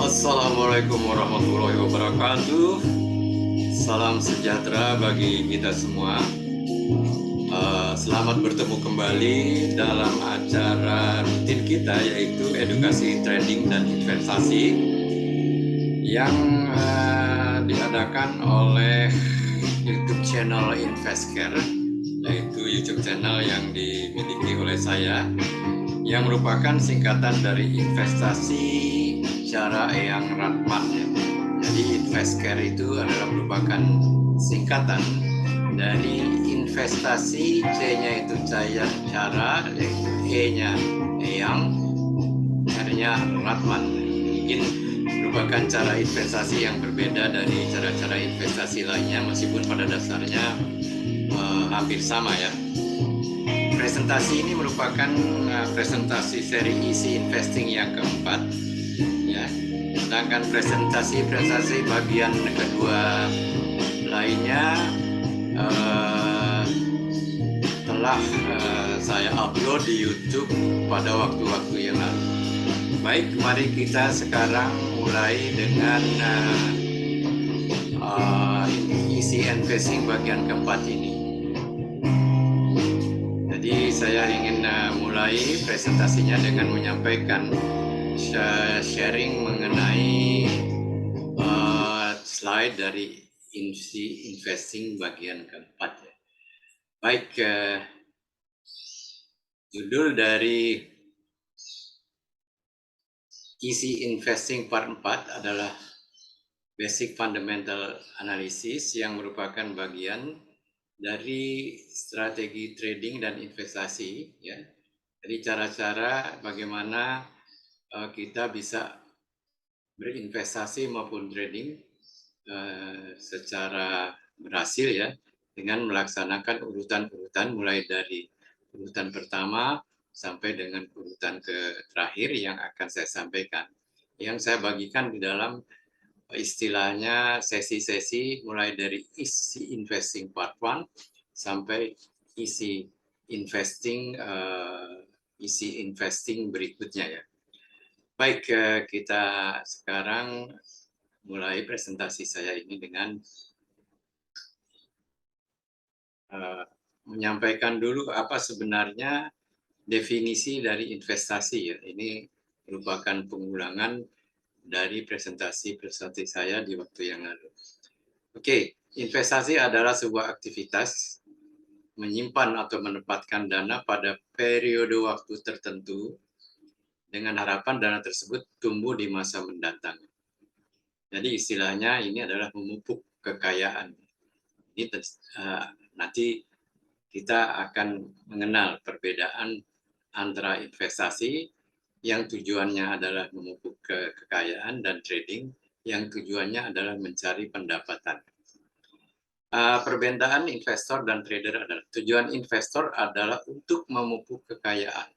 Assalamualaikum warahmatullahi wabarakatuh. Salam sejahtera bagi kita semua. Selamat bertemu kembali dalam acara rutin kita, yaitu edukasi trading dan investasi yang diadakan oleh YouTube channel InvestCare, yaitu YouTube channel yang dimiliki oleh saya, yang merupakan singkatan dari investasi cara Eyang Ratman. Jadi InvestCare itu adalah merupakan singkatan dari investasi, C-nya itu cara, yaitu E-nya Eyang, R-nya Ratman. Mungkin merupakan cara investasi yang berbeda dari cara-cara investasi lainnya, meskipun pada dasarnya hampir sama ya. Presentasi ini merupakan presentasi seri Easy Investing yang keempat, ya. Sedangkan presentasi bagian kedua lainnya telah saya upload di YouTube pada waktu-waktu yang lalu. Baik, mari kita sekarang mulai dengan Easy Investing bagian keempat ini. Jadi saya ingin mulai presentasinya dengan menyampaikan sharing mengenai slide dari Easy Investing bagian keempat. Baik, judul dari Easy Investing part 4 adalah Basic Fundamental Analysis, yang merupakan bagian dari strategi trading dan investasi, ya. Jadi cara-cara bagaimana kita bisa berinvestasi maupun trading secara berhasil, ya, dengan melaksanakan urutan-urutan mulai dari urutan pertama sampai dengan urutan terakhir yang akan saya sampaikan. Yang saya bagikan di dalam istilahnya sesi-sesi mulai dari Easy Investing part 1 sampai Easy Investing berikutnya, ya. Baik, kita sekarang mulai presentasi saya ini dengan menyampaikan dulu apa sebenarnya definisi dari investasi, ya. Ini merupakan pengulangan dari presentasi saya di waktu yang lalu. Oke, investasi adalah sebuah aktivitas menyimpan atau menempatkan dana pada periode waktu tertentu dengan harapan dana tersebut tumbuh di masa mendatang. Jadi istilahnya ini adalah memupuk kekayaan. Ini nanti kita akan mengenal perbedaan antara investasi yang tujuannya adalah memupuk kekayaan dan trading yang tujuannya adalah mencari pendapatan. Perbedaan investor dan trader adalah tujuan investor adalah untuk memupuk kekayaan,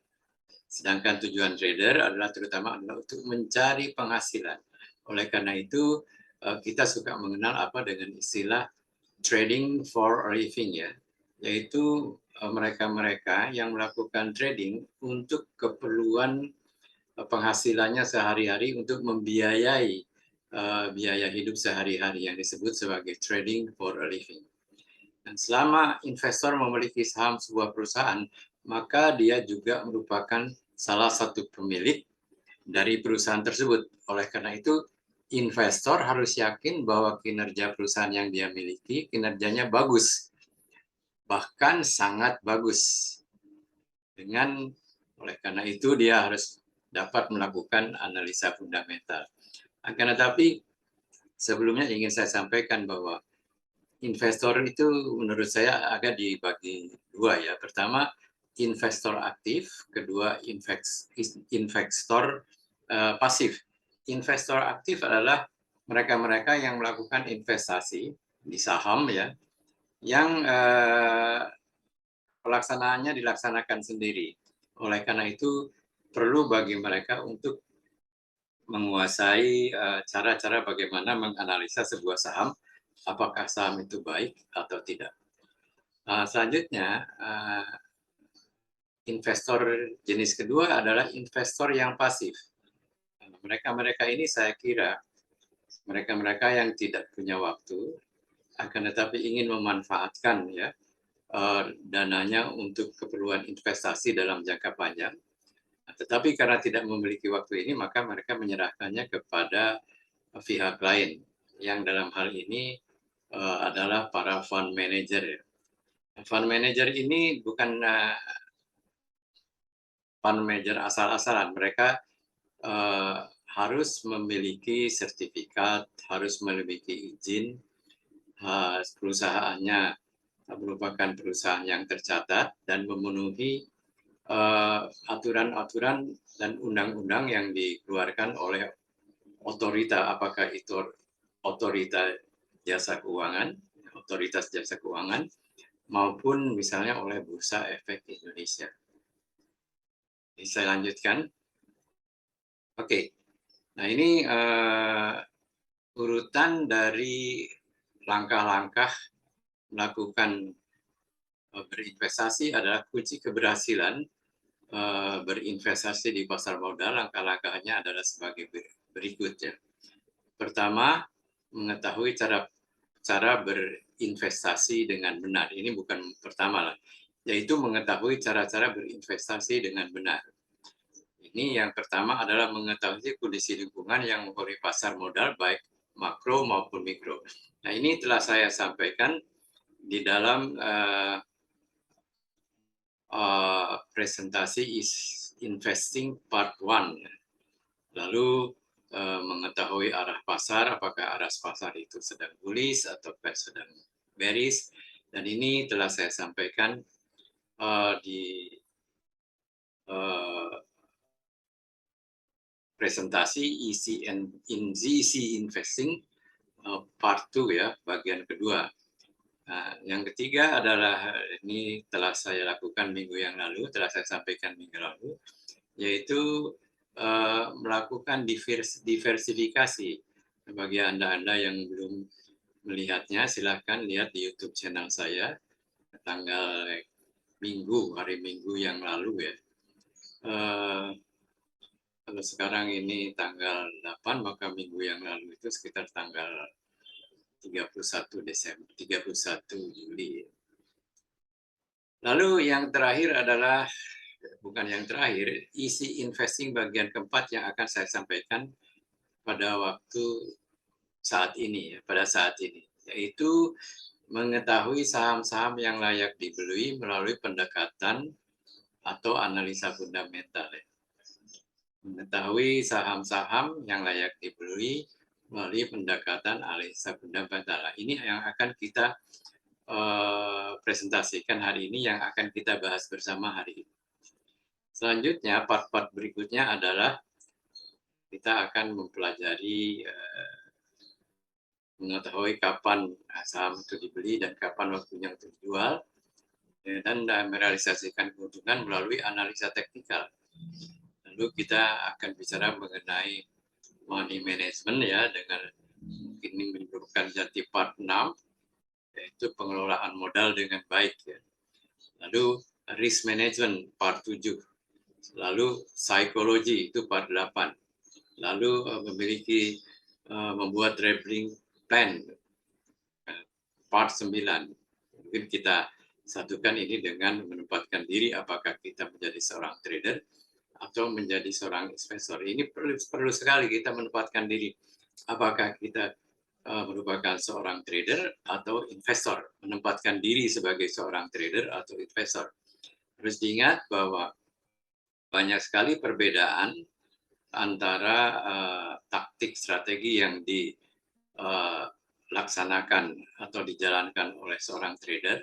sedangkan tujuan trader adalah terutama untuk mencari penghasilan. Oleh karena itu kita suka mengenal apa dengan istilah trading for a living, ya, yaitu mereka-mereka yang melakukan trading untuk keperluan penghasilannya sehari-hari untuk membiayai biaya hidup sehari-hari yang disebut sebagai trading for a living. Dan selama investor memiliki saham sebuah perusahaan, maka dia juga merupakan salah satu pemilik dari perusahaan tersebut. Oleh karena itu, investor harus yakin bahwa kinerja perusahaan yang dia miliki, kinerjanya bagus, bahkan sangat bagus. Oleh karena itu dia harus dapat melakukan analisa fundamental. Akan tetapi sebelumnya ingin saya sampaikan bahwa investor itu menurut saya agak dibagi dua ya. Pertama, investor aktif, kedua investor pasif. Investor aktif adalah mereka-mereka yang melakukan investasi di saham ya, yang pelaksanaannya dilaksanakan sendiri. Oleh karena itu perlu bagi mereka untuk menguasai cara-cara bagaimana menganalisa sebuah saham, apakah saham itu baik atau tidak. Selanjutnya, investor jenis kedua adalah investor yang pasif. Mereka-mereka ini saya kira mereka-mereka yang tidak punya waktu, akan tetapi ingin memanfaatkan ya dananya untuk keperluan investasi dalam jangka panjang. Tetapi karena tidak memiliki waktu ini, maka mereka menyerahkannya kepada pihak lain, yang dalam hal ini adalah para fund manager. Fund manager ini bukan fund manager asal-asalan. Mereka harus memiliki sertifikat, harus memiliki izin, perusahaannya merupakan perusahaan yang tercatat dan memenuhi aturan-aturan dan undang-undang yang dikeluarkan oleh otorita, apakah itu otoritas jasa keuangan, maupun misalnya oleh Bursa Efek Indonesia. Jadi saya lanjutkan. Oke, nah ini urutan dari langkah-langkah melakukan berinvestasi adalah kunci keberhasilan berinvestasi di pasar modal. Langkah-langkahnya adalah sebagai berikut ya. Pertama, mengetahui cara berinvestasi dengan benar. Ini bukan pertama lah, yaitu mengetahui cara-cara berinvestasi dengan benar. Ini yang pertama adalah mengetahui kondisi lingkungan yang mempengaruhi pasar modal, baik makro maupun mikro. Nah, ini telah saya sampaikan di dalam presentasi is investing part 1. Lalu mengetahui arah pasar, apakah arah pasar itu sedang bullish atau sedang bearish, dan ini telah saya sampaikan di presentasi easy investing part 2 ya, bagian kedua. Nah, yang ketiga adalah ini telah saya lakukan minggu yang lalu, telah saya sampaikan minggu lalu, yaitu melakukan diversifikasi. Bagi Anda yang belum melihatnya, silahkan lihat di YouTube channel saya tanggal hari Minggu yang lalu ya. Kalau sekarang ini tanggal 8, maka minggu yang lalu itu sekitar tanggal 31 Juli. Lalu yang terakhir adalah, bukan yang terakhir, easy investing bagian keempat yang akan saya sampaikan pada saat ini, yaitu mengetahui saham-saham yang layak dibeli melalui pendekatan atau analisa fundamental. Mengetahui saham-saham yang layak dibeli melalui pendekatan analisa fundamental. Ini yang akan kita presentasikan hari ini, yang akan kita bahas bersama hari ini. Selanjutnya, part-part berikutnya adalah kita akan mempelajari mengetahui kapan saham itu dibeli dan kapan waktunya untuk dijual, dan merealisasikan keuntungan melalui analisa teknikal. Lalu kita akan bicara mengenai money management ya, dengan mungkin ini menyebutkan jadi part 6, yaitu pengelolaan modal dengan baik ya. Lalu risk management part 7, lalu psikologi itu part 8, lalu membuat traveling plan part 9. Mungkin kita satukan ini dengan menempatkan diri, apakah kita menjadi seorang trader atau menjadi seorang investor. Ini perlu sekali kita menempatkan diri, apakah kita merupakan seorang trader atau investor. Menempatkan diri sebagai seorang trader atau investor. Harus diingat bahwa banyak sekali perbedaan antara taktik strategi yang laksanakan atau dijalankan oleh seorang trader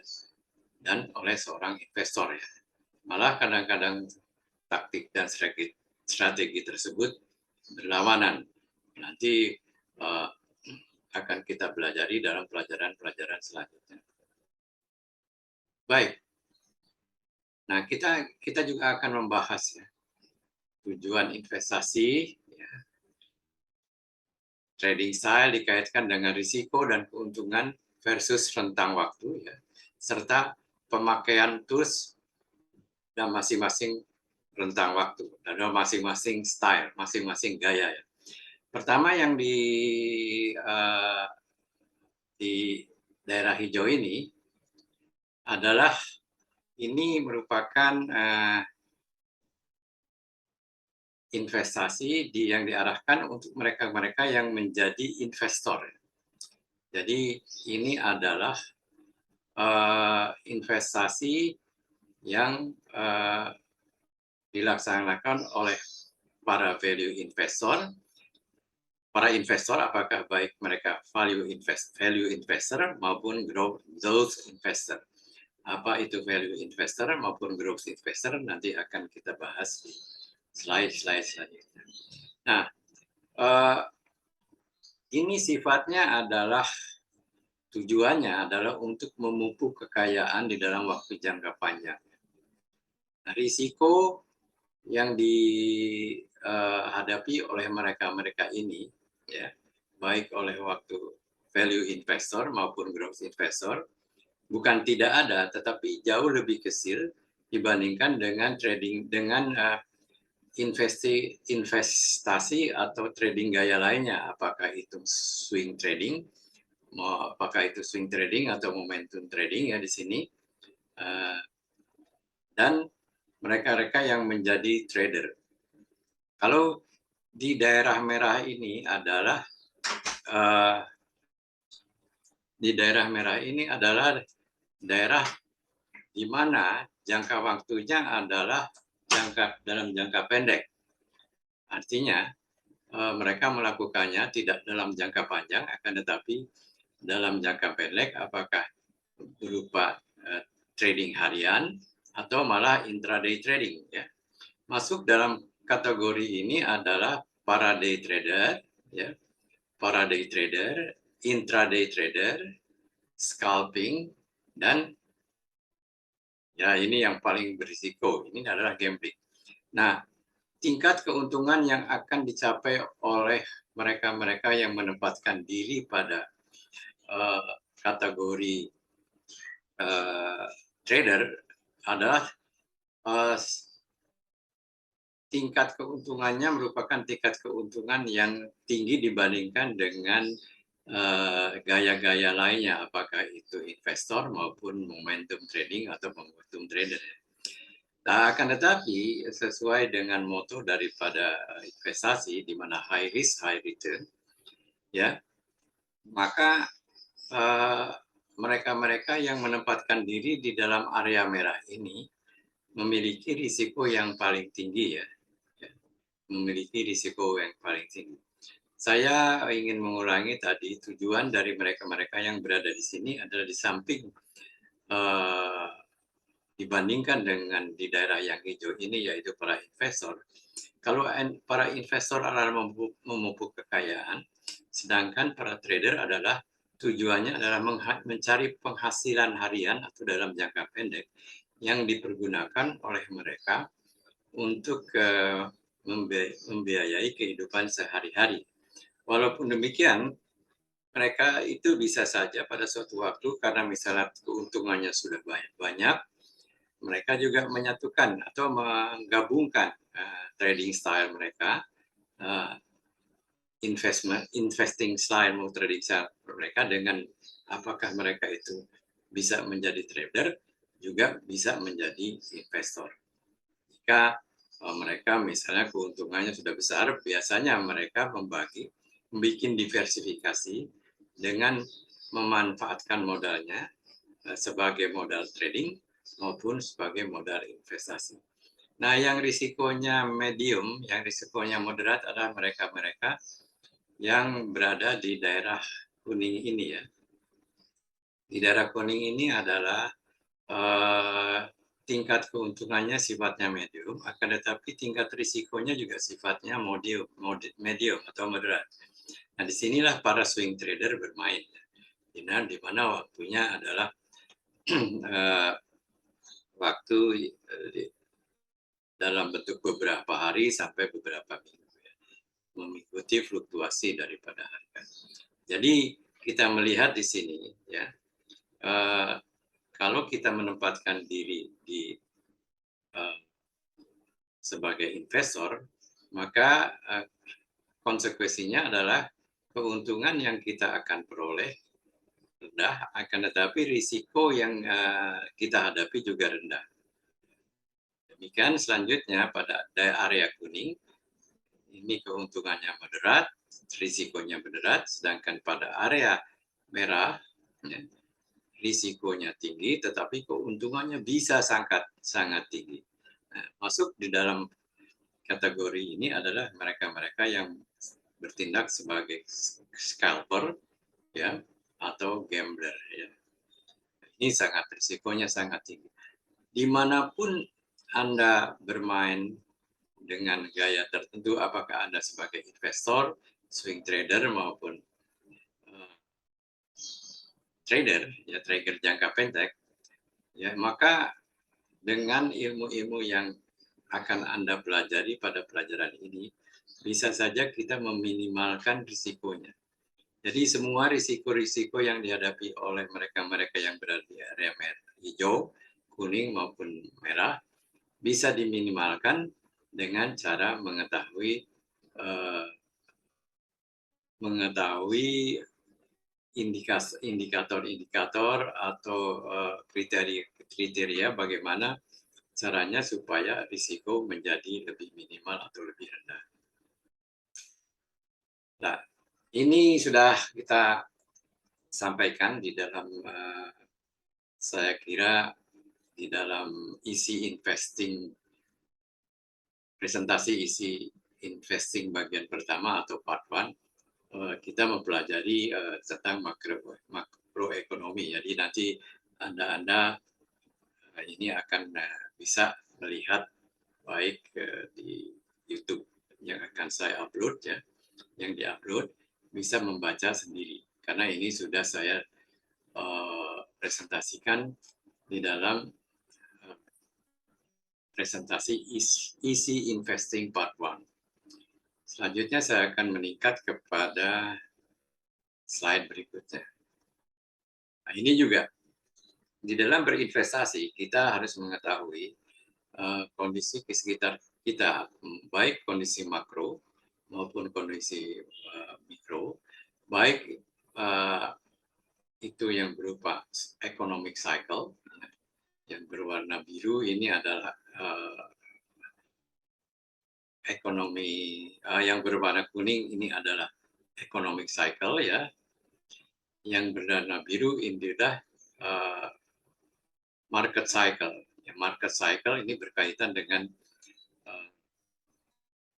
dan oleh seorang investor ya. Malah kadang-kadang taktik dan strategi tersebut berlawanan. Nanti akan kita pelajari dalam pelajaran-pelajaran selanjutnya. Baik. Nah, kita juga akan membahas ya, tujuan investasi, ya, trading style dikaitkan dengan risiko dan keuntungan versus rentang waktu, ya, serta pemakaian tools dan masing-masing rentang waktu, dan masing-masing style, masing-masing gaya. Ya. Pertama yang di daerah hijau ini adalah ini merupakan investasi yang diarahkan untuk mereka-mereka yang menjadi investor. Jadi ini adalah investasi yang dilaksanakan oleh para value investor. Para investor apakah baik mereka value investor maupun growth investor. Apa itu value investor maupun growth investor nanti akan kita bahas di slide selanjutnya. Nah, ini sifatnya adalah tujuannya adalah untuk memupuk kekayaan di dalam waktu jangka panjang. Nah, risiko yang dihadapi oleh mereka ini, ya, baik oleh waktu value investor maupun growth investor, bukan tidak ada, tetapi jauh lebih kecil dibandingkan dengan trading investasi atau trading gaya lainnya, apakah itu swing trading, atau momentum trading ya di sini, dan mereka-mereka yang menjadi trader. Kalau di daerah merah ini adalah daerah di mana jangka waktunya adalah dalam jangka pendek. Artinya mereka melakukannya tidak dalam jangka panjang, akan tetapi dalam jangka pendek, apakah berupa trading harian atau malah intraday trading. Ya. Masuk dalam kategori ini adalah para day trader, ya, para day trader, intraday trader, scalping, dan ya ini yang paling berisiko. Ini adalah gambling. Nah, tingkat keuntungan yang akan dicapai oleh mereka-mereka yang menempatkan diri pada kategori trader adalah tingkat keuntungannya merupakan tingkat keuntungan yang tinggi dibandingkan dengan gaya-gaya lainnya, apakah itu investor maupun momentum trading atau momentum trader. Nah, akan tetapi sesuai dengan moto daripada investasi di mana high risk high return, ya, maka mereka-mereka yang menempatkan diri di dalam area merah ini memiliki risiko yang paling tinggi, ya, memiliki risiko yang paling tinggi. Saya ingin mengulangi tadi, tujuan dari mereka-mereka yang berada di sini adalah di samping dibandingkan dengan di daerah yang hijau ini, yaitu para investor. Kalau para investor adalah memupuk kekayaan, sedangkan para trader adalah tujuannya adalah mencari penghasilan harian atau dalam jangka pendek yang dipergunakan oleh mereka untuk membiayai kehidupan sehari-hari. Walaupun demikian, mereka itu bisa saja pada suatu waktu karena misalnya keuntungannya sudah banyak, mereka juga menyatukan atau menggabungkan trading style mereka, investing style trading style mereka dengan apakah mereka itu bisa menjadi trader, juga bisa menjadi investor. Jika mereka misalnya keuntungannya sudah besar, biasanya mereka membuat diversifikasi dengan memanfaatkan modalnya sebagai modal trading maupun sebagai modal investasi. Nah, yang risikonya medium, yang risikonya moderat adalah mereka-mereka yang berada di daerah kuning ini ya. Di daerah kuning ini adalah tingkat keuntungannya sifatnya medium, akan tetapi tingkat risikonya juga sifatnya medium atau moderat. Nah, disinilah para swing trader bermain, di mana waktunya adalah waktu dalam bentuk beberapa hari sampai beberapa minggu, ya, mengikuti fluktuasi daripada harga. Jadi kita melihat di sini, ya, kalau kita menempatkan diri di sebagai investor, maka konsekuensinya adalah keuntungan yang kita akan peroleh rendah, akan tetapi risiko yang kita hadapi juga rendah. Demikian selanjutnya pada area kuning, ini keuntungannya moderat, risikonya moderat, sedangkan pada area merah, ya, risikonya tinggi, tetapi keuntungannya bisa sangat tinggi. Nah, masuk di dalam kategori ini adalah mereka-mereka yang bertindak sebagai scalper, ya, atau gambler, ya. Ini risikonya sangat tinggi. Dimanapun Anda bermain dengan gaya tertentu, apakah Anda sebagai investor, swing trader maupun trader, ya, trader jangka pendek, ya, maka dengan ilmu-ilmu yang akan Anda pelajari pada pelajaran ini, bisa saja kita meminimalkan risikonya. Jadi semua risiko-risiko yang dihadapi oleh mereka-mereka yang berada di area hijau, kuning maupun merah bisa diminimalkan dengan cara mengetahui indikator-indikator atau kriteria bagaimana caranya supaya risiko menjadi lebih minimal atau lebih rendah. Nah, ini sudah kita sampaikan di dalam saya kira di dalam presentasi isi investing bagian pertama atau part 1, kita mempelajari tentang makroekonomi. Jadi nanti Anda ini akan bisa melihat baik di YouTube yang akan saya upload, ya, yang diupload bisa membaca sendiri karena ini sudah saya presentasikan di dalam presentasi isi investing part 1. Selanjutnya saya akan meningkat kepada slide berikutnya. Nah, ini juga di dalam berinvestasi kita harus mengetahui kondisi di sekitar kita, baik kondisi makro maupun kondisi mikro, baik itu yang berupa economic cycle, yang berwarna biru ini adalah ekonomi, yang berwarna kuning ini adalah economic cycle, ya, yang berwarna biru ini adalah market cycle. Market cycle ini berkaitan dengan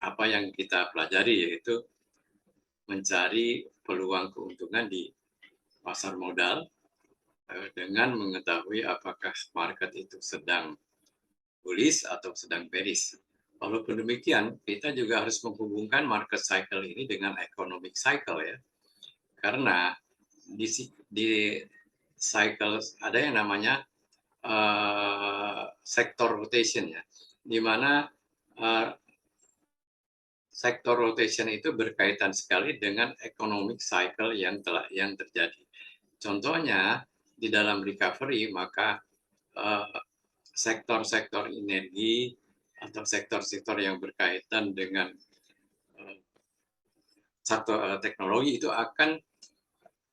apa yang kita pelajari, yaitu mencari peluang keuntungan di pasar modal dengan mengetahui apakah market itu sedang bullish atau sedang bearish. Walaupun demikian, kita juga harus menghubungkan market cycle ini dengan economic cycle, ya. Karena di cycle ada yang namanya sector rotation, ya, di mana sektor rotation itu berkaitan sekali dengan economic cycle yang terjadi. Contohnya di dalam recovery, maka sektor-sektor energi atau sektor-sektor yang berkaitan dengan teknologi itu akan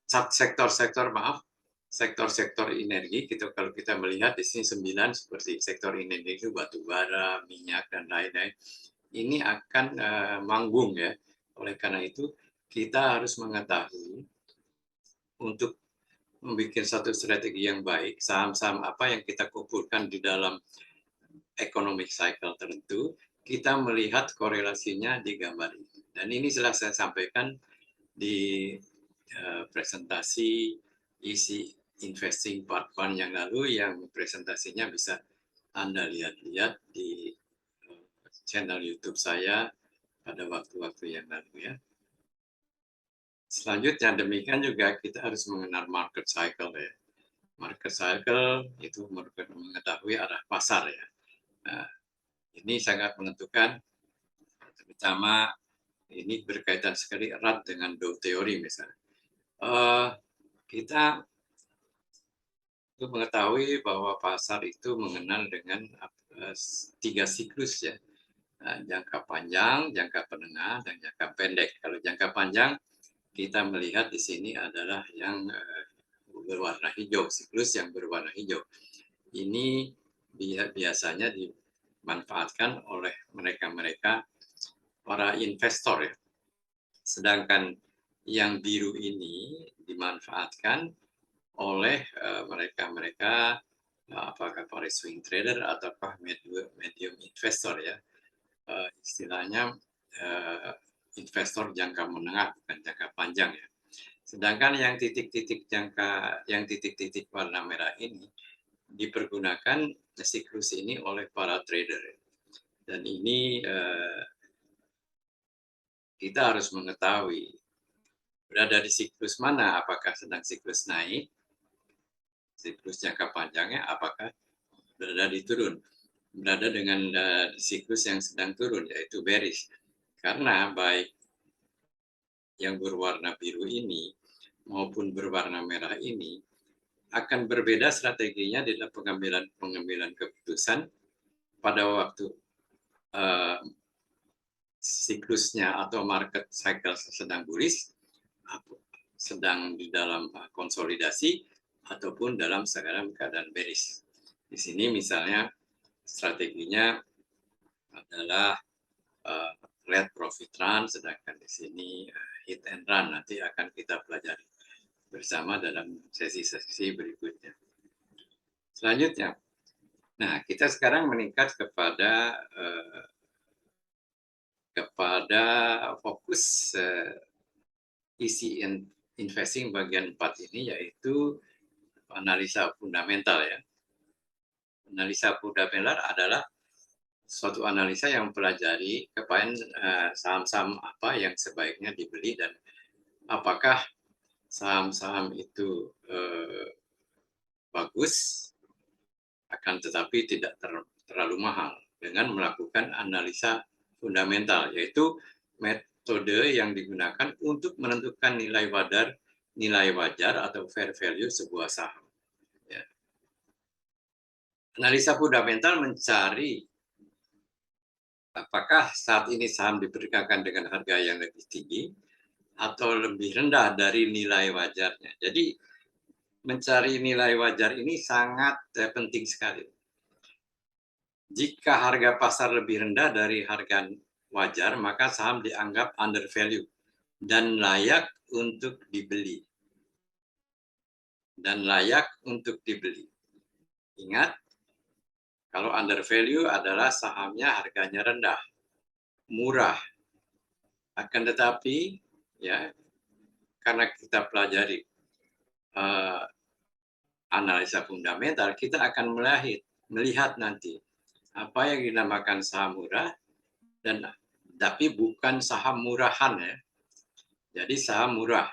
sektor-sektor energi gitu. Kalau kita melihat di sini 9 seperti sektor energi itu batu bara, minyak dan lain-lain, ini akan manggung, ya. Oleh karena itu kita harus mengetahui untuk membuat satu strategi yang baik, saham-saham apa yang kita kumpulkan di dalam economic cycle tertentu, kita melihat korelasinya di gambar ini. Dan ini telah saya sampaikan di presentasi isi investing part 1 yang lalu, yang presentasinya bisa Anda lihat-lihat di channel YouTube saya pada waktu-waktu yang lalu ya. Selanjutnya demikian juga kita harus mengenal market cycle ya. Market cycle itu merupakan mengetahui arah pasar ya. Nah, ini sangat menentukan, terutama ini berkaitan sekali erat dengan Dow teori misalnya. Kita itu mengetahui bahwa pasar itu mengenal dengan 3 siklus ya. Jangka panjang, jangka menengah, dan jangka pendek. Kalau jangka panjang kita melihat di sini adalah yang berwarna hijau, siklus yang berwarna hijau. Ini biasanya dimanfaatkan oleh mereka-mereka para investor ya. Sedangkan yang biru ini dimanfaatkan oleh mereka-mereka apakah para swing trader ataukah medium investor ya. Istilahnya investor jangka menengah bukan jangka panjang ya. Sedangkan yang titik-titik warna merah ini dipergunakan siklus ini oleh para trader. Dan ini kita harus mengetahui berada di siklus mana, apakah sedang siklus naik, siklus jangka panjangnya, apakah berada di turun, berada dengan siklus yang sedang turun, yaitu bearish. Karena baik yang berwarna biru ini maupun berwarna merah ini akan berbeda strateginya di dalam pengambilan keputusan pada waktu siklusnya atau market cycle sedang bullish, sedang di dalam konsolidasi, ataupun dalam keadaan bearish. Di sini misalnya strateginya adalah let profit run, sedangkan di sini hit and run. Nanti akan kita pelajari bersama dalam sesi-sesi berikutnya. Selanjutnya, nah kita sekarang meningkat kepada fokus isi investing bagian 4 ini, yaitu analisa fundamental ya. Analisa fundamental adalah suatu analisa yang mempelajari kepada saham-saham apa yang sebaiknya dibeli dan apakah saham-saham itu bagus, akan tetapi tidak terlalu mahal, dengan melakukan analisa fundamental, yaitu metode yang digunakan untuk menentukan nilai wajar atau fair value sebuah saham. Ya. Analisa fundamental mencari apakah saat ini saham diperdagangkan dengan harga yang lebih tinggi atau lebih rendah dari nilai wajarnya. Jadi mencari nilai wajar ini sangat penting sekali. Jika harga pasar lebih rendah dari harga wajar, maka saham dianggap under value dan layak untuk dibeli. Ingat, kalau under value adalah sahamnya harganya rendah, murah. Akan tetapi, ya, karena kita pelajari analisa fundamental, kita akan melihat nanti apa yang dinamakan saham murah, dan tapi bukan saham murahan ya. Jadi saham murah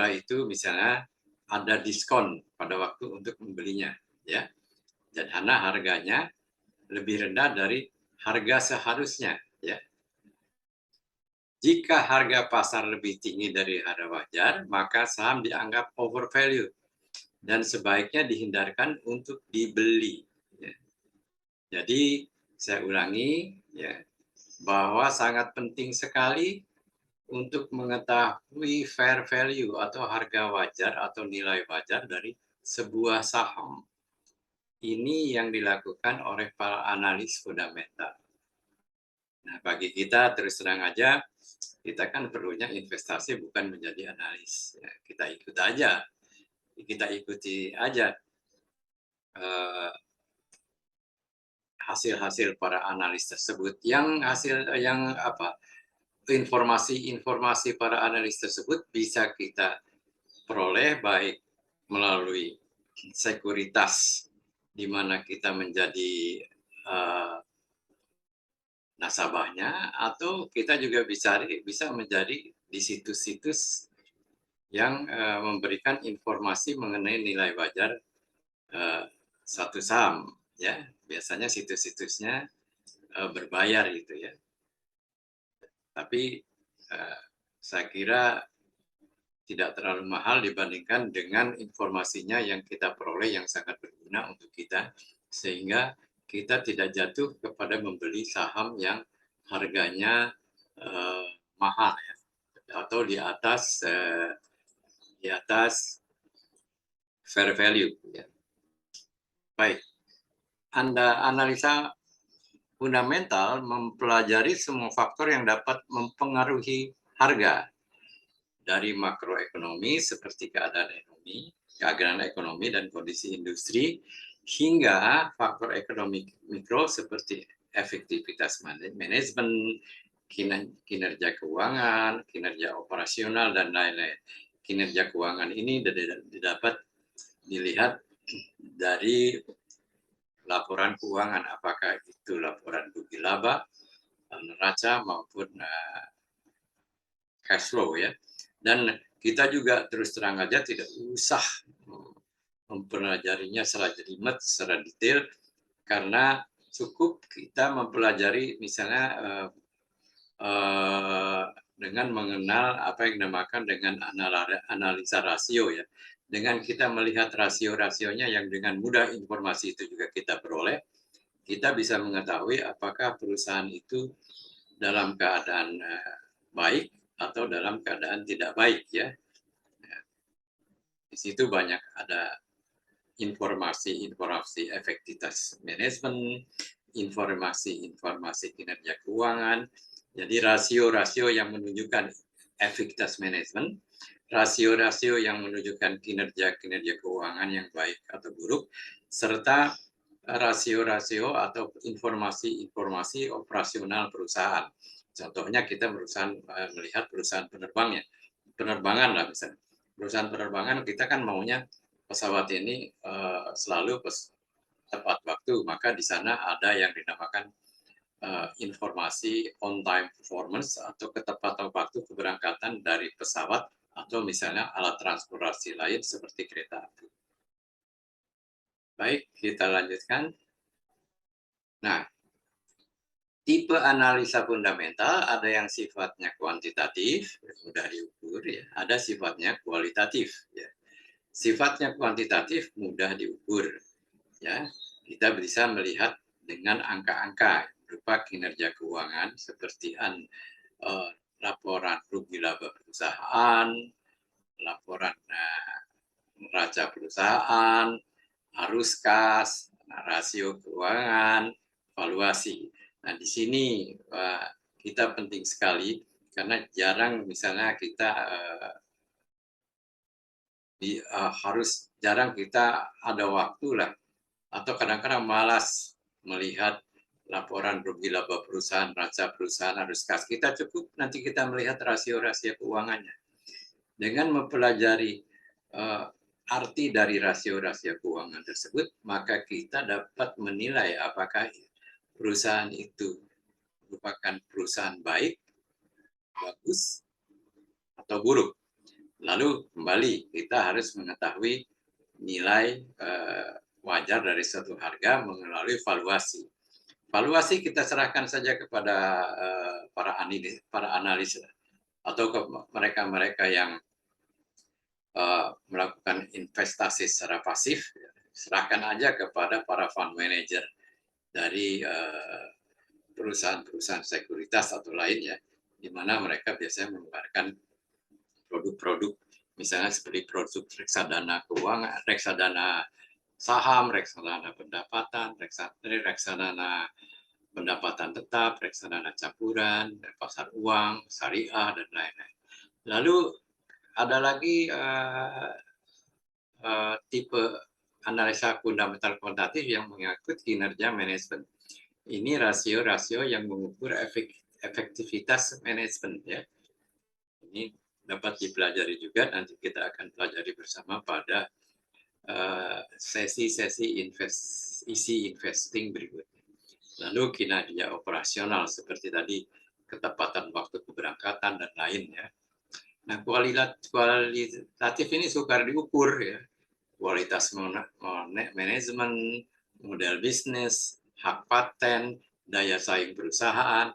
itu misalnya ada diskon pada waktu untuk membelinya ya, dan karena harganya lebih rendah dari harga seharusnya ya. Jika harga pasar lebih tinggi dari harga wajar, maka saham dianggap overvalue dan sebaiknya dihindarkan untuk dibeli. Ya. Jadi saya ulangi ya, bahwa sangat penting sekali untuk mengetahui fair value atau harga wajar atau nilai wajar dari sebuah saham. Ini yang dilakukan oleh para analis fundamental. Nah, bagi kita terus terang aja, kita kan perlunya investasi bukan menjadi analis. Ya, kita ikuti aja hasil-hasil para analis tersebut. Yang informasi para analis tersebut bisa kita peroleh baik melalui sekuritas di mana kita menjadi nasabahnya, atau kita juga bisa menjadi di situs-situs yang memberikan informasi mengenai nilai wajar satu saham, ya. Biasanya situs-situsnya berbayar gitu ya. Tapi saya kira tidak terlalu mahal dibandingkan dengan informasinya yang kita peroleh yang sangat berguna untuk kita, sehingga kita tidak jatuh kepada membeli saham yang harganya mahal ya, atau di atas fair value ya. Baik, Anda analisa fundamental mempelajari semua faktor yang dapat mempengaruhi harga, dari makroekonomi seperti keadaan ekonomi dan kondisi industri, hingga faktor ekonomi mikro seperti efektivitas manajemen, kinerja keuangan, kinerja operasional, dan lain-lain. Kinerja keuangan ini dapat dilihat dari laporan keuangan, apakah itu laporan rugi laba, neraca, maupun cash flow ya. Dan kita juga terus terang aja tidak usah mempelajarinya secara jelimet, secara detail, karena cukup kita mempelajari misalnya dengan mengenal apa yang dinamakan dengan analisa rasio ya. Dengan kita melihat rasio-rasionya yang dengan mudah informasi itu juga kita peroleh, kita bisa mengetahui apakah perusahaan itu dalam keadaan baik atau dalam keadaan tidak baik ya. Di situ banyak ada informasi efektivitas manajemen, informasi kinerja keuangan. Jadi rasio-rasio yang menunjukkan efektivitas manajemen, rasio-rasio yang menunjukkan kinerja keuangan yang baik atau buruk, serta rasio-rasio atau informasi operasional perusahaan. Contohnya kita melihat perusahaan penerbangan lah misalnya. Perusahaan penerbangan kita kan maunya pesawat ini selalu tepat waktu, maka di sana ada yang dinamakan informasi on time performance atau ketepatan waktu keberangkatan dari pesawat atau misalnya alat transportasi lain seperti kereta api. Baik, kita lanjutkan. Nah, tipe analisa fundamental ada yang sifatnya kuantitatif, mudah diukur ya, ada sifatnya kualitatif ya. Sifatnya kuantitatif mudah diukur ya. Kita bisa melihat dengan angka-angka berupa kinerja keuangan seperti laporan rugi laba perusahaan, laporan neraca perusahaan, arus kas, rasio keuangan, valuasi. Nah, di sini kita penting sekali karena jarang misalnya kita jarang kita ada waktu lah, atau kadang-kadang malas melihat laporan rugi laba perusahaan, neraca perusahaan, arus kas. Kita cukup nanti kita melihat rasio-rasio keuangannya. Dengan mempelajari arti dari rasio-rasio keuangan tersebut, maka kita dapat menilai apakah perusahaan itu merupakan perusahaan baik, bagus, atau buruk. Lalu kembali kita harus mengetahui nilai wajar dari suatu harga melalui valuasi. Valuasi kita serahkan saja kepada para analis atau ke mereka-mereka yang melakukan investasi secara pasif. Serahkan aja kepada para fund manager dari perusahaan-perusahaan sekuritas atau lainnya, di mana mereka biasanya mengeluarkan produk-produk misalnya seperti produk reksadana keuangan, reksadana saham, reksadana pendapatan, reksadana pendapatan tetap, reksadana campuran, pasar uang, syariah, dan lain-lain. Lalu ada lagi tipe analisa fundamental kuantitatif yang mengangkut kinerja manajemen. Ini rasio-rasio yang mengukur efektivitas manajemen ya. Ini dapat dipelajari juga, nanti kita akan pelajari bersama pada sesi-sesi isi investing berikutnya. Lalu kinerja operasional seperti tadi, ketepatan waktu keberangkatan dan lainnya. Nah, kualitatif ini sukar diukur ya. Kualitas manajemen, model bisnis, hak paten, daya saing perusahaan,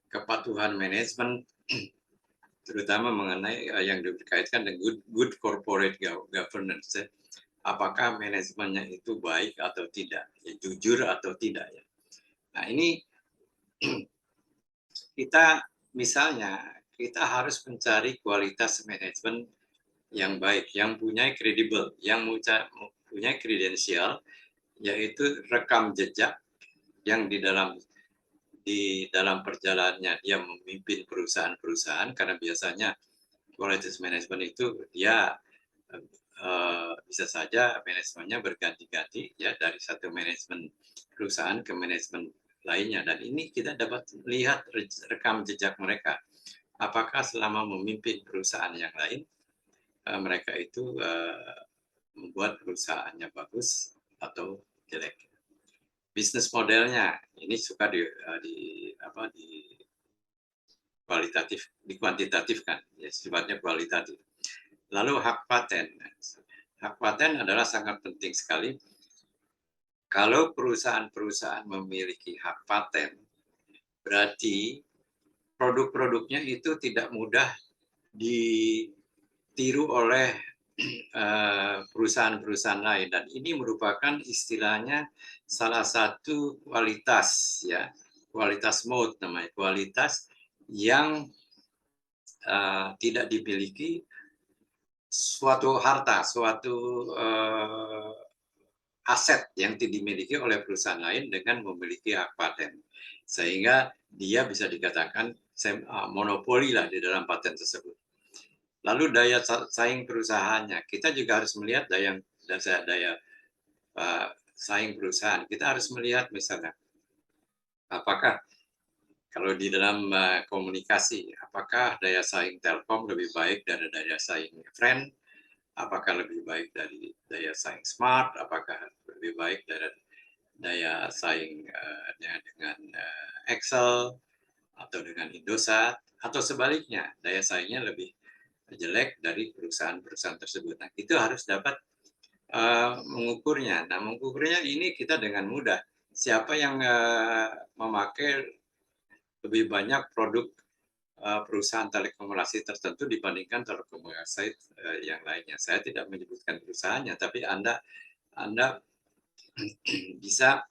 kepatuhan manajemen, terutama mengenai yang dikaitkan dengan good corporate governance. Apakah manajemennya itu baik atau tidak, ya, jujur atau tidak ya. Nah ini kita misalnya kita harus mencari kualitas manajemen yang baik, yang punya kredibel, yang punya kredensial, yaitu rekam jejak yang di dalam perjalanannya dia memimpin perusahaan-perusahaan, karena biasanya kualitas manajemen itu dia bisa saja manajemennya berganti-ganti ya, dari satu manajemen perusahaan ke manajemen lainnya, dan ini kita dapat melihat rekam jejak mereka. Apakah selama memimpin perusahaan yang lain mereka itu membuat perusahaannya bagus atau jelek. Bisnis modelnya ini suka di kuantitatifkan, ya, sifatnya kualitatif. Lalu hak paten. Hak paten adalah sangat penting sekali. Kalau perusahaan-perusahaan memiliki hak paten, berarti produk-produknya itu tidak mudah ditiru oleh perusahaan-perusahaan lain, dan ini merupakan istilahnya salah satu kualitas ya, kualitas mode namanya, kualitas yang tidak dimiliki suatu harta, suatu aset yang dimiliki oleh perusahaan lain dengan memiliki hak paten, sehingga dia bisa dikatakan monopoli lah di dalam paten tersebut. Lalu daya saing perusahaannya, kita juga harus melihat daya saing perusahaan. Kita harus melihat misalnya, apakah kalau di dalam komunikasi, apakah daya saing Telkom lebih baik dari daya saing Friend? Apakah lebih baik dari daya saing Smart? Apakah lebih baik dari daya saing dengan Excel atau dengan Indosat? Atau sebaliknya, daya saingnya lebih jelek dari perusahaan-perusahaan tersebut. Nah, itu harus dapat mengukurnya. Nah, mengukurnya ini kita dengan mudah. Siapa yang memakai lebih banyak produk perusahaan telekomunikasi tertentu dibandingkan telekomunikasi yang lainnya. Saya tidak menyebutkan perusahaannya, tapi Anda bisa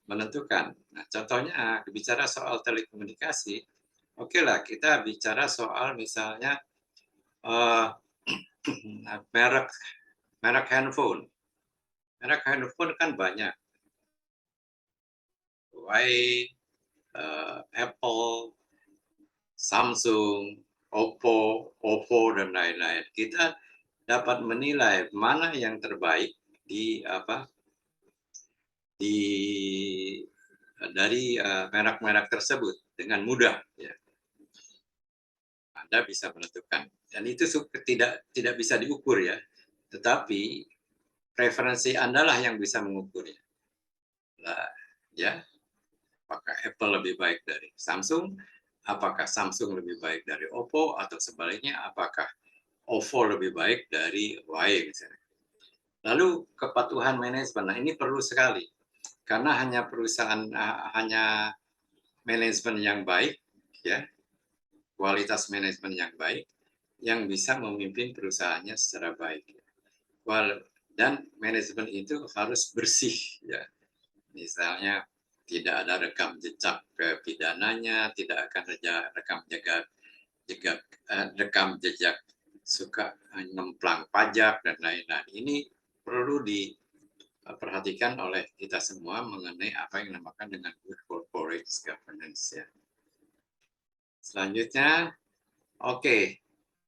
menentukan. Nah, contohnya bicara soal telekomunikasi, oke lah, kita bicara soal misalnya merek handphone. Merek handphone kan banyak. Huawei, Apple, Samsung, Oppo, dan lain-lain. Kita dapat menilai mana yang terbaik dari merek-merek tersebut dengan mudah. Ya. Anda bisa menentukan, dan itu tidak bisa diukur ya, tetapi preferensi Anda lah yang bisa mengukurnya. Nah, ya, apakah Apple lebih baik dari Samsung? Apakah Samsung lebih baik dari Oppo? Atau sebaliknya, apakah Oppo lebih baik dari Huawei misalnya? Lalu kepatuhan manajemen. Nah, ini perlu sekali, karena hanya hanya manajemen yang baik, ya, kualitas manajemen yang baik, yang bisa memimpin perusahaannya secara baik. Dan manajemen itu harus bersih, ya. Misalnya tidak ada rekam jejak pidananya, tidak akan rekam jejak suka nemplang pajak dan lain-lain. Ini perlu diperhatikan oleh kita semua mengenai apa yang dinamakan dengan good corporate governance ya. Selanjutnya, oke.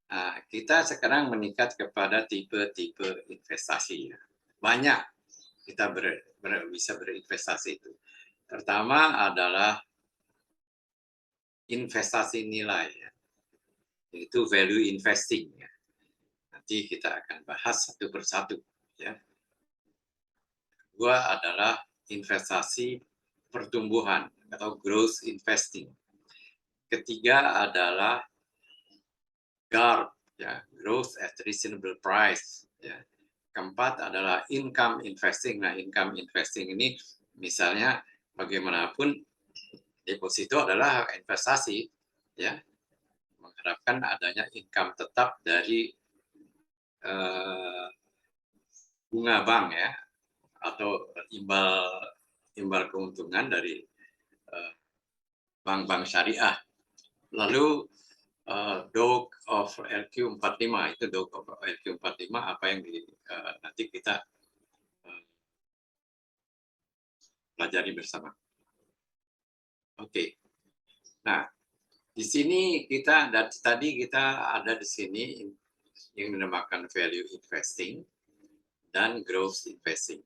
Nah, kita sekarang meningkat kepada tipe-tipe investasi. Banyak kita bisa berinvestasi itu. Pertama adalah investasi nilai, ya, yaitu value investing. Ya. Nanti kita akan bahas satu persatu. Ya. Kedua adalah investasi pertumbuhan atau growth investing. Ketiga adalah GARP, ya, growth at reasonable price. Ya. Keempat adalah income investing. Nah, income investing ini misalnya bagaimanapun deposito adalah investasi, ya, mengharapkan adanya income tetap dari bunga bank, ya, atau imbal keuntungan dari bank-bank syariah. Lalu Dog of LQ45, itu Dog of LQ45 apa yang nanti kita pelajari bersama. Oke. Nah, di sini tadi kita ada di sini yang dinamakan value investing dan growth investing.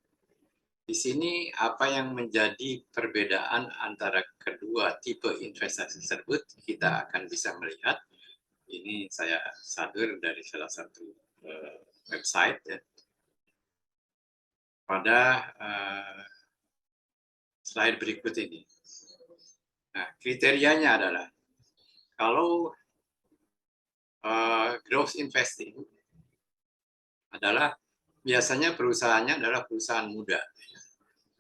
Di sini apa yang menjadi perbedaan antara kedua tipe investasi tersebut kita akan bisa melihat. Ini saya sadur dari salah satu website, ya. Pada slide berikut ini. Nah, kriterianya adalah kalau growth investing adalah biasanya perusahaannya adalah perusahaan muda,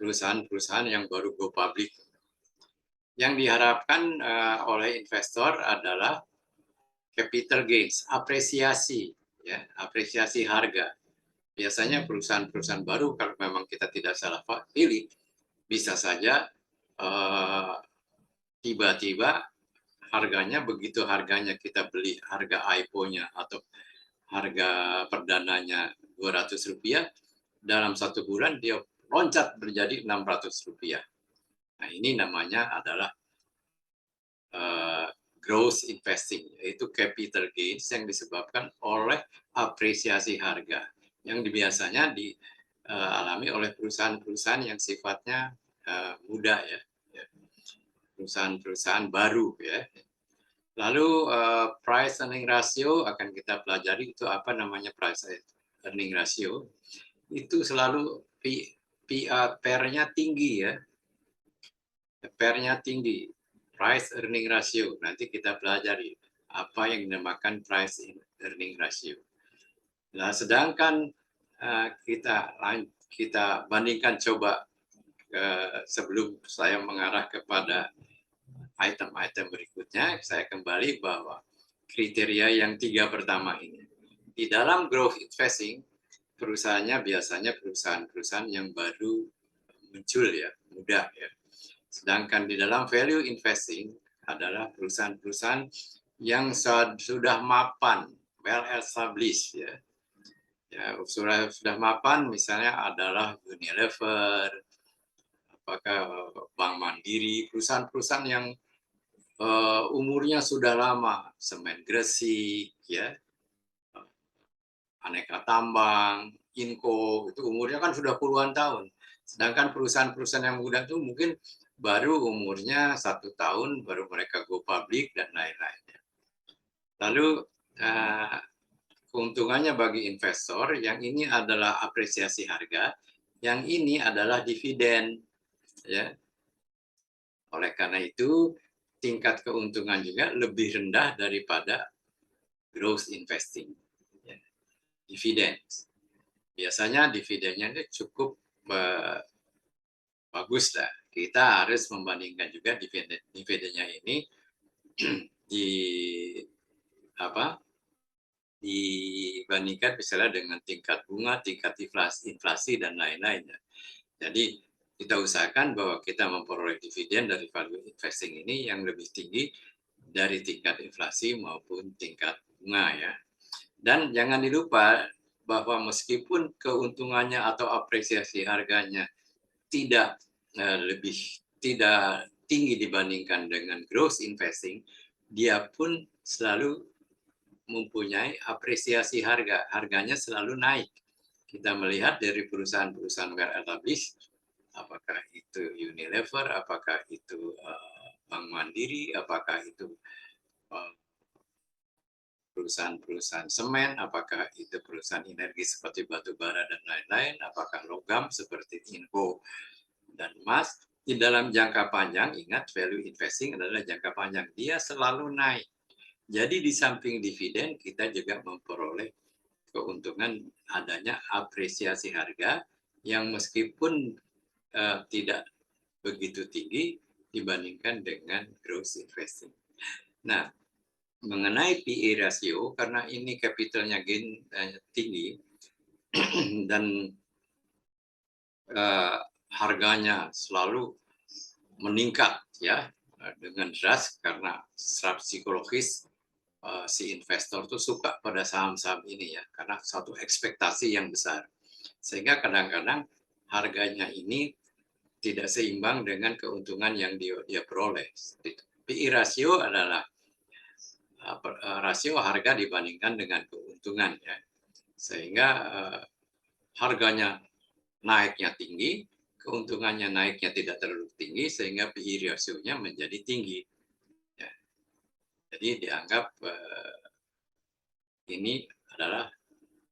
perusahaan-perusahaan yang baru go public. Yang diharapkan oleh investor adalah capital gains, apresiasi, ya, apresiasi harga. Biasanya perusahaan-perusahaan baru, kalau memang kita tidak salah pilih, bisa saja tiba-tiba harganya, begitu harganya kita beli harga IPO-nya atau harga perdananya Rp200, dalam 1 bulan dia loncat menjadi Rp600. Nah, ini namanya adalah growth investing, yaitu capital gains yang disebabkan oleh apresiasi harga yang biasanya dialami oleh perusahaan-perusahaan yang sifatnya muda, ya, perusahaan-perusahaan baru, ya. Lalu price earning ratio akan kita pelajari, itu apa namanya price earning ratio. Itu selalu PER-nya tinggi, ya. PER-nya tinggi, price earning ratio. Nanti kita pelajari apa yang dinamakan price earning ratio. Nah, sedangkan kita bandingkan coba sebelum saya mengarah kepada item-item berikutnya, saya kembali bahwa kriteria yang 3 pertama ini. Di dalam growth investing, perusahaannya biasanya perusahaan-perusahaan yang baru muncul, ya, muda, ya. Sedangkan di dalam value investing adalah perusahaan-perusahaan yang sudah mapan, well established, ya. Ya, sudah mapan, misalnya adalah Unilever, apakah Bank Mandiri, perusahaan-perusahaan yang umurnya sudah lama, Semen Gresik, ya, Aneka Tambang, Inco, itu umurnya kan sudah puluhan tahun. Sedangkan perusahaan-perusahaan yang muda itu mungkin baru umurnya 1 tahun, baru mereka go public dan lain-lainnya. Lalu keuntungannya bagi investor, yang ini adalah apresiasi harga, yang ini adalah dividen, ya. Oleh karena itu, tingkat keuntungan juga lebih rendah daripada growth investing, ya. Dividen. Biasanya dividennya cukup bagus lah. Kita harus membandingkan juga dividennya ini dibandingkan misalnya dengan tingkat bunga, tingkat inflasi dan lain-lainnya. Jadi kita usahakan bahwa kita memperoleh dividen dari value investing ini yang lebih tinggi dari tingkat inflasi maupun tingkat bunga, ya. Dan jangan dilupa bahwa meskipun keuntungannya atau apresiasi harganya tidak tinggi dibandingkan dengan growth investing, dia pun selalu mempunyai apresiasi harga, harganya selalu naik. Kita melihat dari perusahaan-perusahaan well established, apakah itu Unilever, apakah itu Bank Mandiri, apakah itu perusahaan-perusahaan semen, apakah itu perusahaan energi seperti batu bara dan lain-lain, apakah logam seperti Inco dan emas. Di dalam jangka panjang, ingat value investing adalah jangka panjang, dia selalu naik. Jadi di samping dividen kita juga memperoleh keuntungan adanya apresiasi harga yang meskipun tidak begitu tinggi dibandingkan dengan growth investing. Nah, mengenai PE ratio, karena ini capitalnya tinggi dan harganya selalu meningkat ya dengan deras karena secara psikologis si investor tuh suka pada saham-saham ini ya karena satu ekspektasi yang besar sehingga kadang-kadang harganya ini tidak seimbang dengan keuntungan yang dia peroleh. PE ratio adalah rasio harga dibandingkan dengan keuntungan ya sehingga harganya naiknya tinggi, keuntungannya naiknya tidak terlalu tinggi sehingga PE ratio-nya menjadi tinggi. Ya. Jadi dianggap ini adalah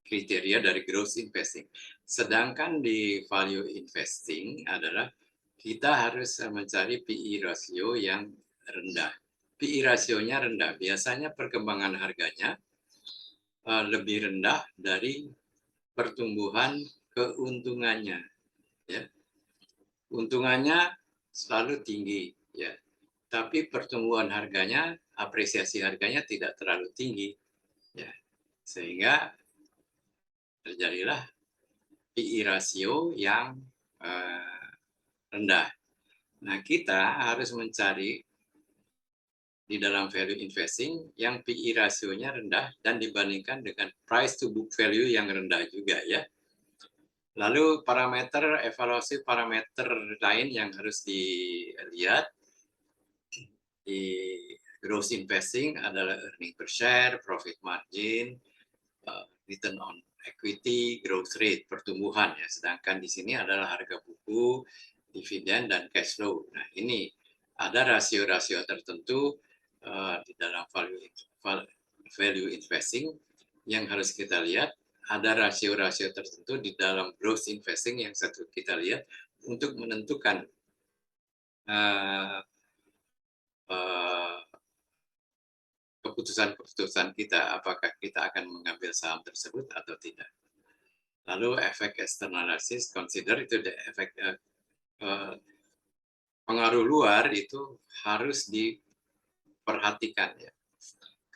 kriteria dari growth investing. Sedangkan di value investing adalah kita harus mencari PE ratio yang rendah. PE rasionya rendah. Biasanya perkembangan harganya lebih rendah dari pertumbuhan keuntungannya. Ya. Untungannya selalu tinggi, ya. Tapi pertumbuhan harganya, apresiasi harganya tidak terlalu tinggi, ya. Sehingga terjadilah PE rasio yang rendah. Nah, kita harus mencari di dalam value investing yang PE rasionya rendah dan dibandingkan dengan price to book value yang rendah juga ya. Lalu parameter evaluasi parameter lain yang harus dilihat di growth investing adalah earning per share, profit margin, return on equity, growth rate, pertumbuhan ya. Sedangkan di sini adalah harga buku, dividen dan cash flow. Nah, ini ada rasio-rasio tertentu di dalam value investing yang harus kita lihat. Ada rasio-rasio tertentu di dalam growth investing yang satu kita lihat untuk menentukan keputusan-keputusan kita, apakah kita akan mengambil saham tersebut atau tidak. Lalu efek externalities, consider itu efek pengaruh luar itu harus diperhatikan ya.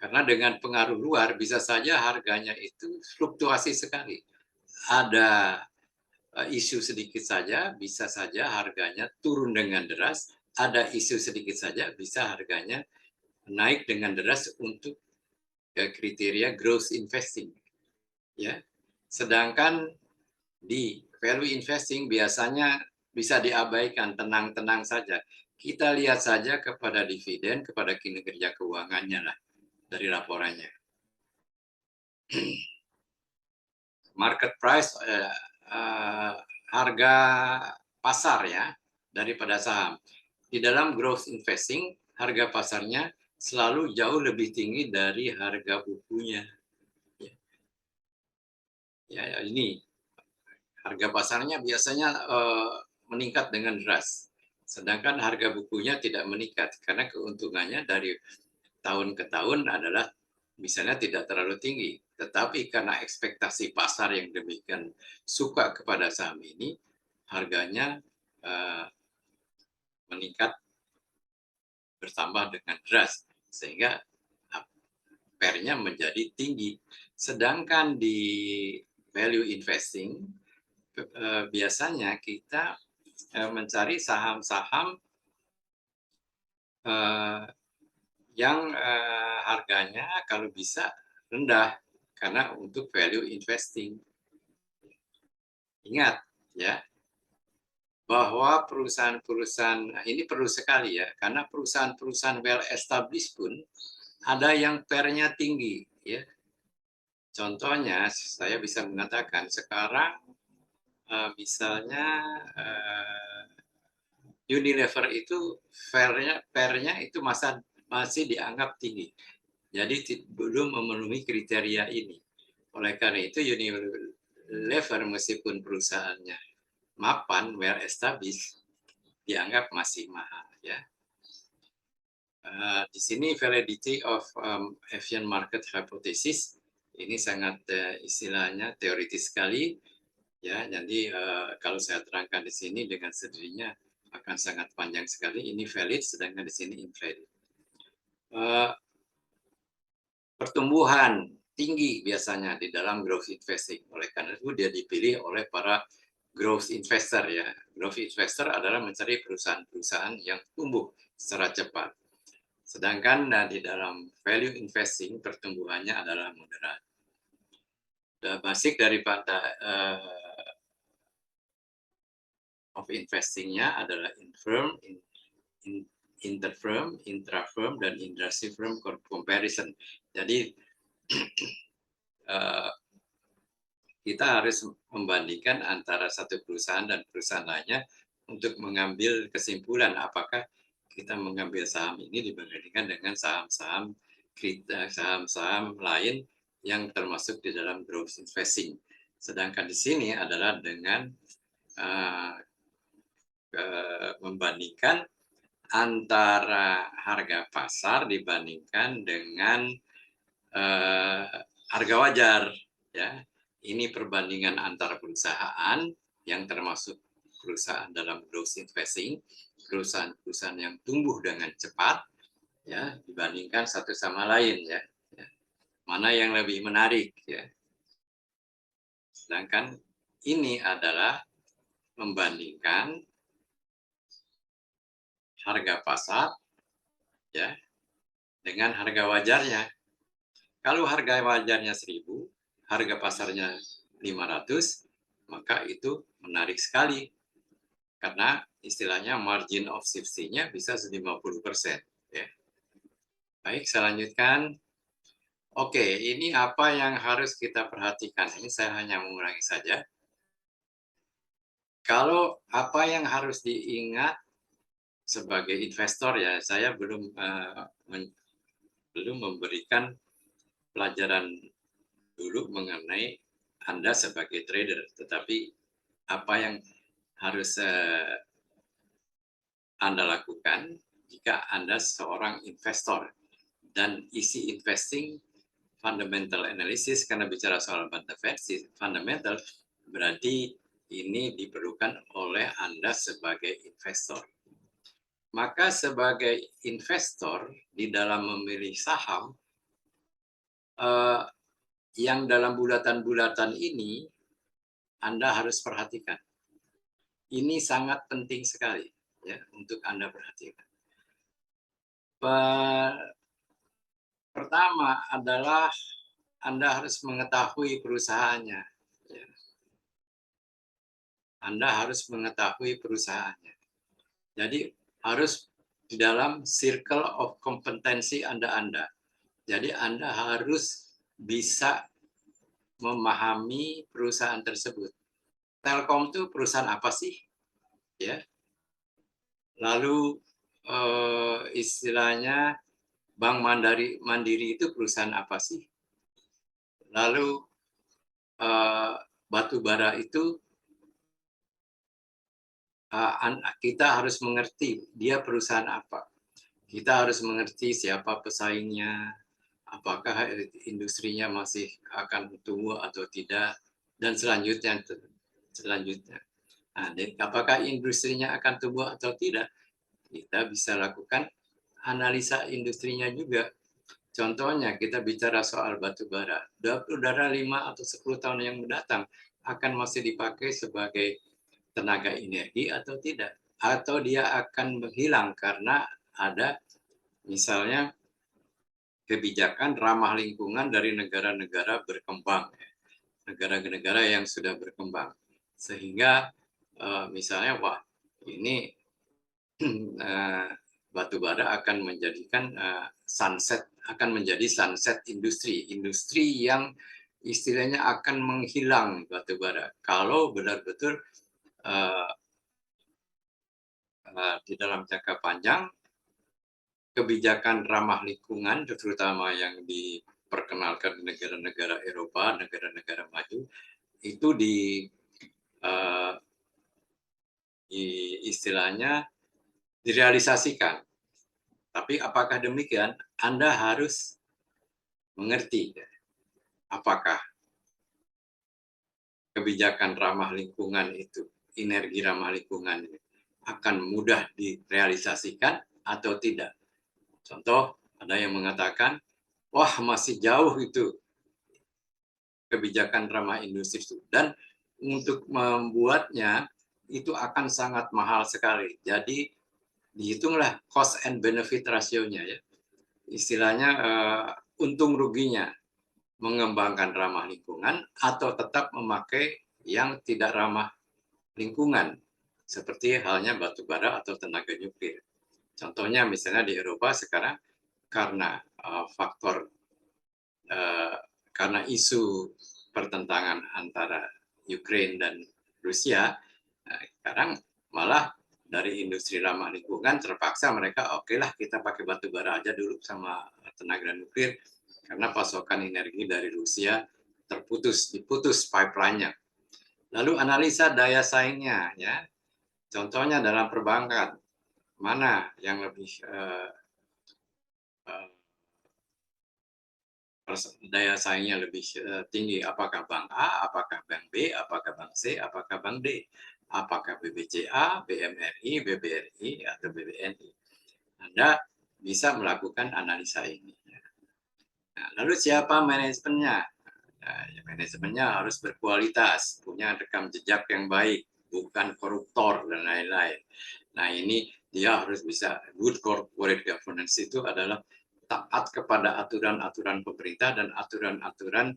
Karena dengan pengaruh luar bisa saja harganya itu fluktuasi sekali. Ada isu sedikit saja, bisa saja harganya turun dengan deras. Ada isu sedikit saja, bisa harganya naik dengan deras untuk kriteria growth investing. Ya, sedangkan di value investing biasanya bisa diabaikan, tenang-tenang saja. Kita lihat saja kepada dividen, kepada kinerja keuangannya lah dari laporannya. Market price harga pasar ya daripada saham. Di dalam growth investing harga pasarnya selalu jauh lebih tinggi dari harga bukunya. Ya ini harga pasarnya biasanya meningkat dengan deras. Sedangkan harga bukunya tidak meningkat karena keuntungannya dari tahun ke tahun adalah misalnya tidak terlalu tinggi. Tetapi karena ekspektasi pasar yang demikian suka kepada saham ini, harganya meningkat bertambah dengan deras. Sehingga PER-nya menjadi tinggi. Sedangkan di value investing, biasanya kita mencari saham-saham yang harganya kalau bisa rendah karena untuk value investing. Ingat ya bahwa perusahaan-perusahaan ini perlu sekali ya karena perusahaan-perusahaan well established pun ada yang PER-nya tinggi ya. Contohnya saya bisa mengatakan sekarang misalnya Unilever itu fairnya itu masih dianggap tinggi. Jadi belum memenuhi kriteria ini. Oleh karena itu Unilever meskipun perusahaannya mapan, well established, dianggap masih mahal ya. Di sini validity of Asian market hypothesis ini sangat istilahnya teoritis sekali ya. Jadi kalau saya terangkan di sini dengan sendirinya akan sangat panjang sekali. Ini valid, sedangkan di sini invalid. Pertumbuhan tinggi biasanya di dalam growth investing. Oleh karena itu dia dipilih oleh para growth investor ya. Growth investor adalah mencari perusahaan-perusahaan yang tumbuh secara cepat. Sedangkan di dalam value investing pertumbuhannya adalah moderat. Basic daripada of investingnya adalah infirm, interfirm, intrafirm, dan industry firm comparison. Jadi kita harus membandingkan antara satu perusahaan dan perusahaan lainnya untuk mengambil kesimpulan apakah kita mengambil saham ini dibandingkan dengan saham-saham lain yang termasuk di dalam growth investing. Sedangkan di sini adalah dengan membandingkan antara harga pasar dibandingkan dengan harga wajar ya. Ini perbandingan antara perusahaan yang termasuk perusahaan dalam growth investing, perusahaan-perusahaan yang tumbuh dengan cepat ya dibandingkan satu sama lain ya. Mana yang lebih menarik ya. Sedangkan ini adalah membandingkan harga pasar ya dengan harga wajarnya. Kalau harga wajarnya 1.000, harga pasarnya 500, maka itu menarik sekali. Karena istilahnya margin of safety-nya bisa 50%. Ya. Baik, saya lanjutkan. Oke, ini apa yang harus kita perhatikan? Ini saya hanya mengulangi saja. Kalau apa yang harus diingat sebagai investor ya, saya belum memberikan pelajaran dulu mengenai Anda sebagai trader, tetapi apa yang harus Anda lakukan jika Anda seorang investor dan isi investing fundamental analysis, karena bicara soal fundamental berarti ini diperlukan oleh Anda sebagai investor. Maka sebagai investor di dalam memilih saham yang dalam bulatan-bulatan ini Anda harus perhatikan. Ini sangat penting sekali ya untuk Anda perhatikan. Pertama adalah Anda harus mengetahui perusahaannya. Ya. Anda harus mengetahui perusahaannya. Jadi harus di dalam circle of kompetensi Anda. Jadi Anda harus bisa memahami perusahaan tersebut. Telkom itu perusahaan apa sih? Ya. Lalu istilahnya Bank Mandiri itu perusahaan apa sih? Lalu batu bara itu kita harus mengerti dia perusahaan apa. Kita harus mengerti siapa pesaingnya, apakah industrinya masih akan tumbuh atau tidak, dan selanjutnya. Nah, apakah industrinya akan tumbuh atau tidak? Kita bisa lakukan analisa industrinya juga. Contohnya kita bicara soal batu bara. Batu bara 5 atau 10 tahun yang mendatang akan masih dipakai sebagai tenaga energi atau tidak? Atau dia akan menghilang karena ada misalnya kebijakan ramah lingkungan dari negara-negara berkembang, negara-negara yang sudah berkembang, sehingga misalnya wah ini batu bara akan menjadikan akan menjadi sunset industri yang istilahnya akan menghilang batu bara kalau benar-betul di dalam jangka panjang kebijakan ramah lingkungan, terutama yang diperkenalkan di negara-negara Eropa, negara-negara maju, itu eh, istilahnya direalisasikan. Tapi apakah demikian? Anda harus mengerti apakah kebijakan ramah lingkungan itu, energi ramah lingkungan ini akan mudah direalisasikan atau tidak. Contoh, ada yang mengatakan, wah masih jauh itu kebijakan ramah industri itu. Dan untuk membuatnya itu akan sangat mahal sekali. Jadi dihitunglah cost and benefit rasionya ya. Istilahnya untung ruginya mengembangkan ramah lingkungan atau tetap memakai yang tidak ramah lingkungan seperti halnya batu bara atau tenaga nuklir. Contohnya misalnya di Eropa sekarang karena faktor karena isu pertentangan antara Ukraina dan Rusia, sekarang malah dari industri ramah lingkungan terpaksa mereka oke lah kita pakai batu bara aja dulu sama tenaga nuklir karena pasokan energi dari Rusia diputus pipeline-nya. Lalu analisa daya saingnya ya. Contohnya dalam perbankan mana yang lebih daya saingnya lebih tinggi, apakah bank A, apakah bank B, apakah bank C, apakah bank D, apakah BBCA, BMRI, BBRI, atau BBNI. Anda bisa melakukan analisa ini. Nah, lalu siapa manajemennya? Nah, manajemennya harus berkualitas, punya rekam jejak yang baik, bukan koruptor dan lain-lain. Nah ini dia harus bisa, good corporate governance itu adalah taat kepada aturan-aturan pemerintah dan aturan-aturan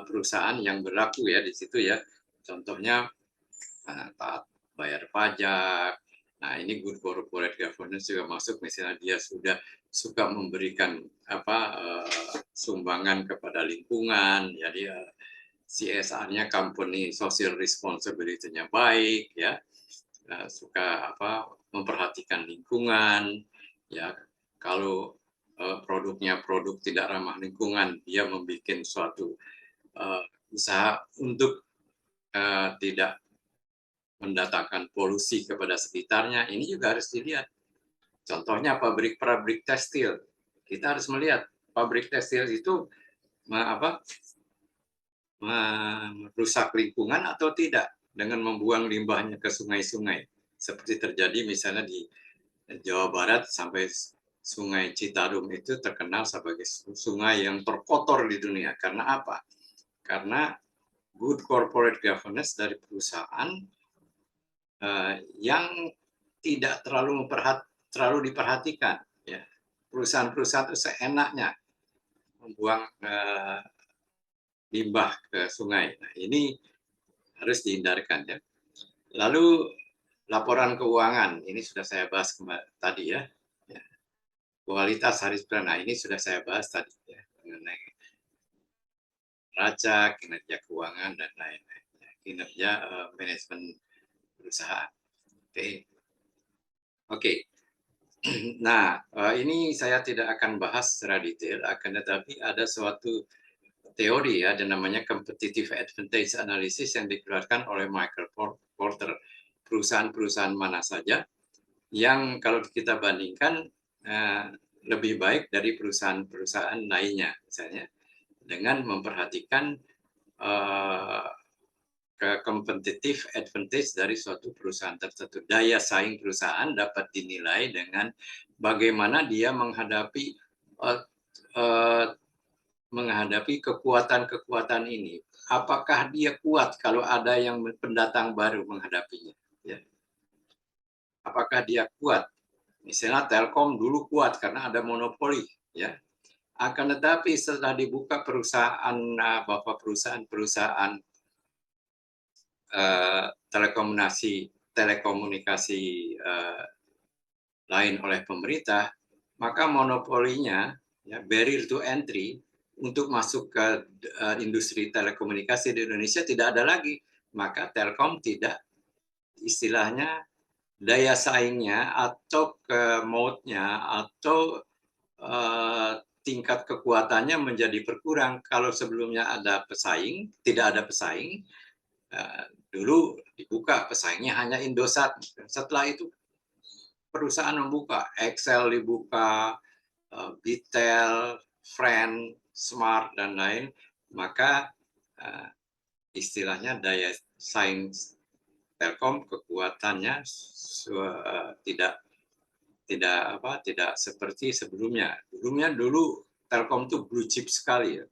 perusahaan yang berlaku ya di situ ya. Contohnya taat bayar pajak. Nah ini good corporate governance juga masuk. Misalnya dia sudah suka memberikan sumbangan kepada lingkungan, jadi CSR-nya company social responsibility-nya baik ya. Suka memperhatikan lingkungan ya. Kalau produknya produk tidak ramah lingkungan, dia membuat suatu usaha untuk tidak mendatangkan polusi kepada sekitarnya, ini juga harus dilihat. Contohnya pabrik tekstil, kita harus melihat pabrik tekstil itu merusak lingkungan atau tidak dengan membuang limbahnya ke sungai-sungai. Seperti terjadi misalnya di Jawa Barat sampai Sungai Citarum itu terkenal sebagai sungai yang terkotor di dunia. Karena apa? Karena good corporate governance dari perusahaan yang tidak terlalu diperhatikan. Ya. Perusahaan-perusahaan itu seenaknya membuang limbah ke sungai. Nah, ini harus dihindarkan ya. Lalu laporan keuangan, ini sudah saya bahas tadi ya. Kualitas harus nah ini sudah saya bahas tadi ya, mengenai neraca, kinerja keuangan dan lain-lain. Kinerja manajemen perusahaan. Oke. Nah, ini saya tidak akan bahas secara detail, akan tetapi ada suatu teori ya, dan namanya competitive advantage analysis yang dikeluarkan oleh Michael Porter. Perusahaan-perusahaan mana saja yang kalau kita bandingkan lebih baik dari perusahaan-perusahaan lainnya, misalnya dengan memperhatikan competitive advantage dari suatu perusahaan tertentu. Daya saing perusahaan dapat dinilai dengan bagaimana dia menghadapi kekuatan-kekuatan ini. Apakah dia kuat kalau ada yang pendatang baru menghadapinya? Ya. Apakah dia kuat? Misalnya Telkom dulu kuat karena ada monopoli, ya. Akan tetapi setelah dibuka perusahaan telekomunikasi lain oleh pemerintah, maka monopolinya, ya, barrier to entry untuk masuk ke industri telekomunikasi di Indonesia tidak ada lagi. Maka Telkom tidak istilahnya daya saingnya atau mode-nya atau tingkat kekuatannya menjadi berkurang. Kalau sebelumnya ada pesaing, tidak ada pesaing, dulu dibuka pesaingnya hanya Indosat. Setelah itu perusahaan membuka, Excel dibuka, Bitel, Friend, Smart, dan lain, maka istilahnya daya saing Telkom kekuatannya tidak tidak seperti sebelumnya. Dulu Telkom tuh blue chip sekali ya.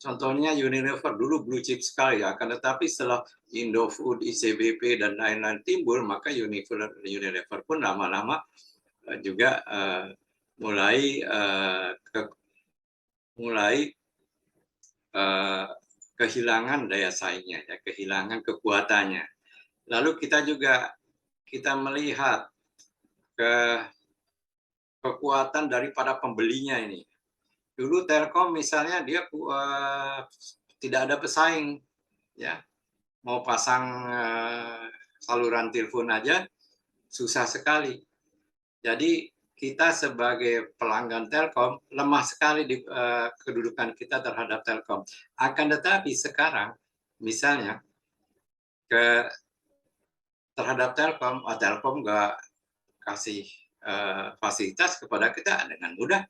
Contohnya Unilever dulu blue chip sekali, akan tetapi setelah Indofood, ICBP dan lain-lain timbul, maka Unilever pun lama-lama juga mulai kehilangan daya saingnya, ya, kehilangan kekuatannya. Lalu kita melihat kekuatan daripada pembelinya ini. Dulu Telkom misalnya dia tidak ada pesaing, ya, mau pasang saluran telepon aja susah sekali. Jadi kita sebagai pelanggan Telkom lemah sekali di kedudukan kita terhadap Telkom. Akan tetapi sekarang misalnya terhadap Telkom, Telkom nggak kasih fasilitas kepada kita, dengan mudah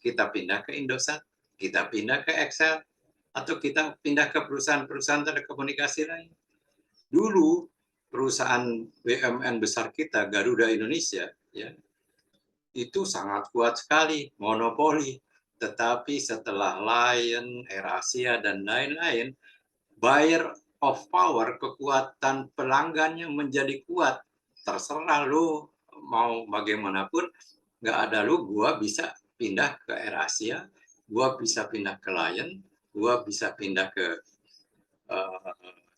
kita pindah ke Indosat, kita pindah ke Excel, atau kita pindah ke perusahaan-perusahaan telekomunikasi lain. Dulu perusahaan BUMN besar kita, Garuda Indonesia, ya, itu sangat kuat sekali, monopoli. Tetapi setelah Lion, AirAsia, dan lain-lain, buyer of power, kekuatan pelanggannya menjadi kuat. Terserah lu mau bagaimanapun, nggak ada lu, gua bisa pindah ke AirAsia, gua bisa pindah ke Lion, gua bisa pindah ke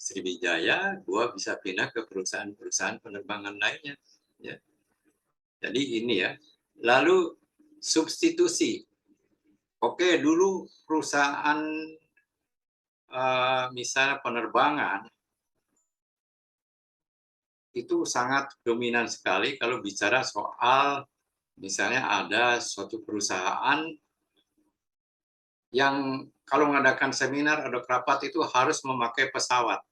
Sriwijaya, gua bisa pindah ke perusahaan-perusahaan penerbangan lainnya. Ya. Jadi ini ya. Lalu substitusi. Oke, dulu perusahaan misalnya penerbangan itu sangat dominan sekali kalau bicara soal misalnya ada suatu perusahaan yang kalau mengadakan seminar atau rapat itu harus memakai pesawat.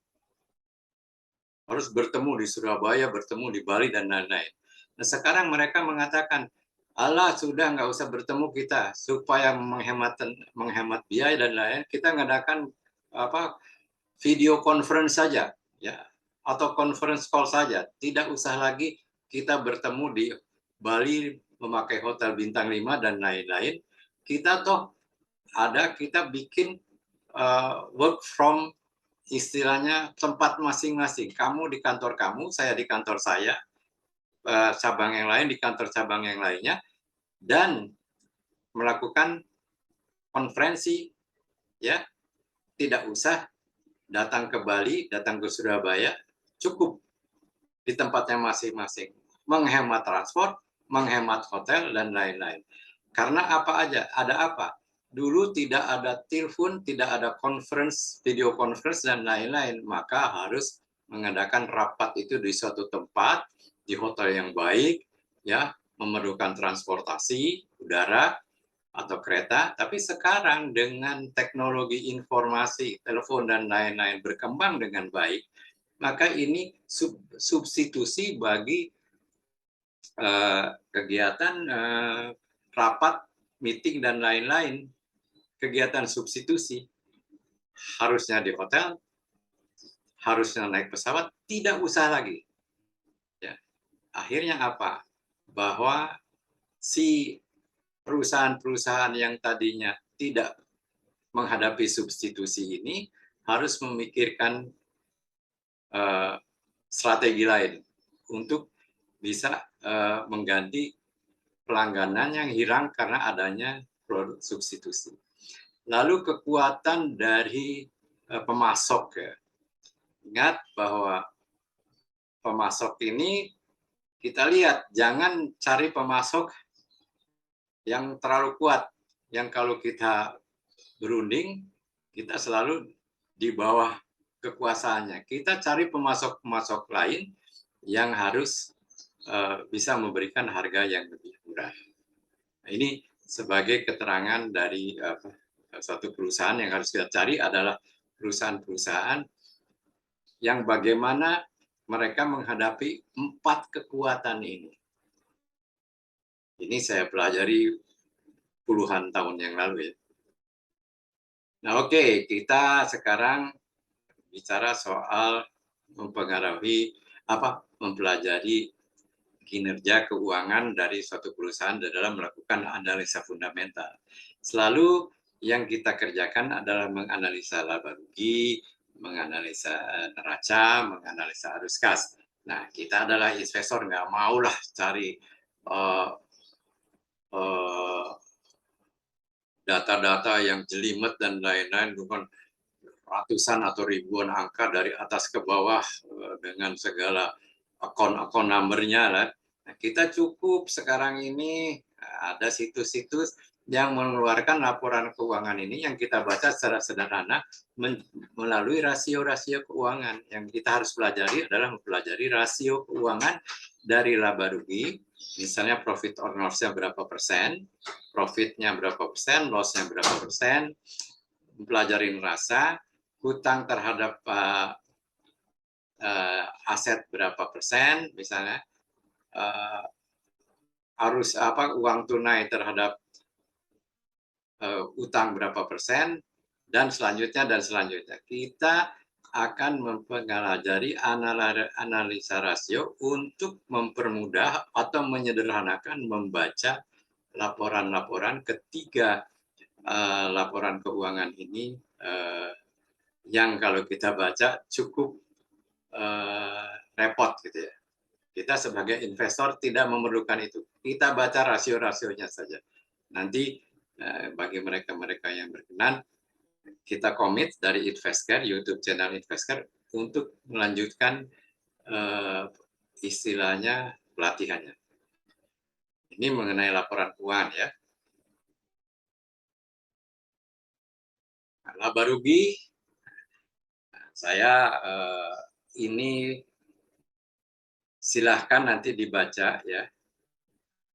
Harus bertemu di Surabaya, bertemu di Bali, dan lain-lain. Nah, sekarang mereka mengatakan, "Alah, sudah nggak usah bertemu kita, supaya menghemat biaya dan lain-lain, kita mengadakan video conference saja, ya, atau conference call saja. Tidak usah lagi kita bertemu di Bali memakai hotel bintang 5 dan lain-lain. Kita kita bikin work from istilahnya tempat masing-masing. Kamu di kantor kamu, saya di kantor saya, cabang yang lain di kantor cabang yang lainnya, dan melakukan konferensi, ya, tidak usah datang ke Bali, datang ke Surabaya, cukup di tempatnya masing-masing. Menghemat transport, menghemat hotel, dan lain-lain. Karena apa aja? Ada apa? Dulu tidak ada telepon, tidak ada conference, video conference, dan lain-lain. Maka harus mengadakan rapat itu di suatu tempat, di hotel yang baik, ya, memerlukan transportasi udara atau kereta. Tapi sekarang dengan teknologi informasi, telepon, dan lain-lain berkembang dengan baik, maka ini substitusi bagi kegiatan rapat, meeting, dan lain-lain. Kegiatan substitusi harusnya di hotel, harusnya naik pesawat, tidak usah lagi. Ya. Akhirnya apa? Bahwa si perusahaan-perusahaan yang tadinya tidak menghadapi substitusi ini harus memikirkan strategi lain untuk bisa mengganti pelangganan yang hilang karena adanya produk substitusi. Lalu kekuatan dari pemasok, ya. Ingat bahwa pemasok ini kita lihat, jangan cari pemasok yang terlalu kuat, yang kalau kita berunding kita selalu di bawah kekuasaannya. Kita cari pemasok-pemasok lain yang harus bisa memberikan harga yang lebih murah. Nah, ini sebagai keterangan dari satu perusahaan yang harus kita cari adalah perusahaan-perusahaan yang bagaimana mereka menghadapi 4 kekuatan ini. Ini saya pelajari puluhan tahun yang lalu ya. Nah, oke, kita sekarang bicara soal mempelajari kinerja keuangan dari suatu perusahaan dalam melakukan analisa fundamental. Selalu yang kita kerjakan adalah menganalisa laba rugi, menganalisa neraca, menganalisa arus kas. Nah, kita adalah investor, nggak maulah cari data-data yang jelimet dan lain-lain, bukan ratusan atau ribuan angka dari atas ke bawah dengan segala akun numbernya lah. Nah, kita cukup sekarang ini ada situs-situs yang mengeluarkan laporan keuangan ini yang kita baca secara sederhana melalui rasio-rasio keuangan. Yang kita harus pelajari adalah mempelajari rasio keuangan dari laba rugi, misalnya profit or loss-nya berapa persen, profitnya berapa persen, loss-nya berapa persen, mempelajari neraca, hutang terhadap aset berapa persen, misalnya arus uang tunai terhadap utang berapa persen, dan selanjutnya kita akan mempelajari analisa rasio untuk mempermudah atau menyederhanakan membaca laporan-laporan ketiga laporan keuangan ini yang kalau kita baca cukup repot gitu ya. Kita sebagai investor tidak memerlukan itu. Kita baca rasio-rasionya saja. Nanti bagi mereka-mereka yang berkenan, kita komit dari Investcare, YouTube channel Investcare untuk melanjutkan istilahnya pelatihannya. Ini mengenai laporan keuangan ya. Laba rugi, saya ini silahkan nanti dibaca ya.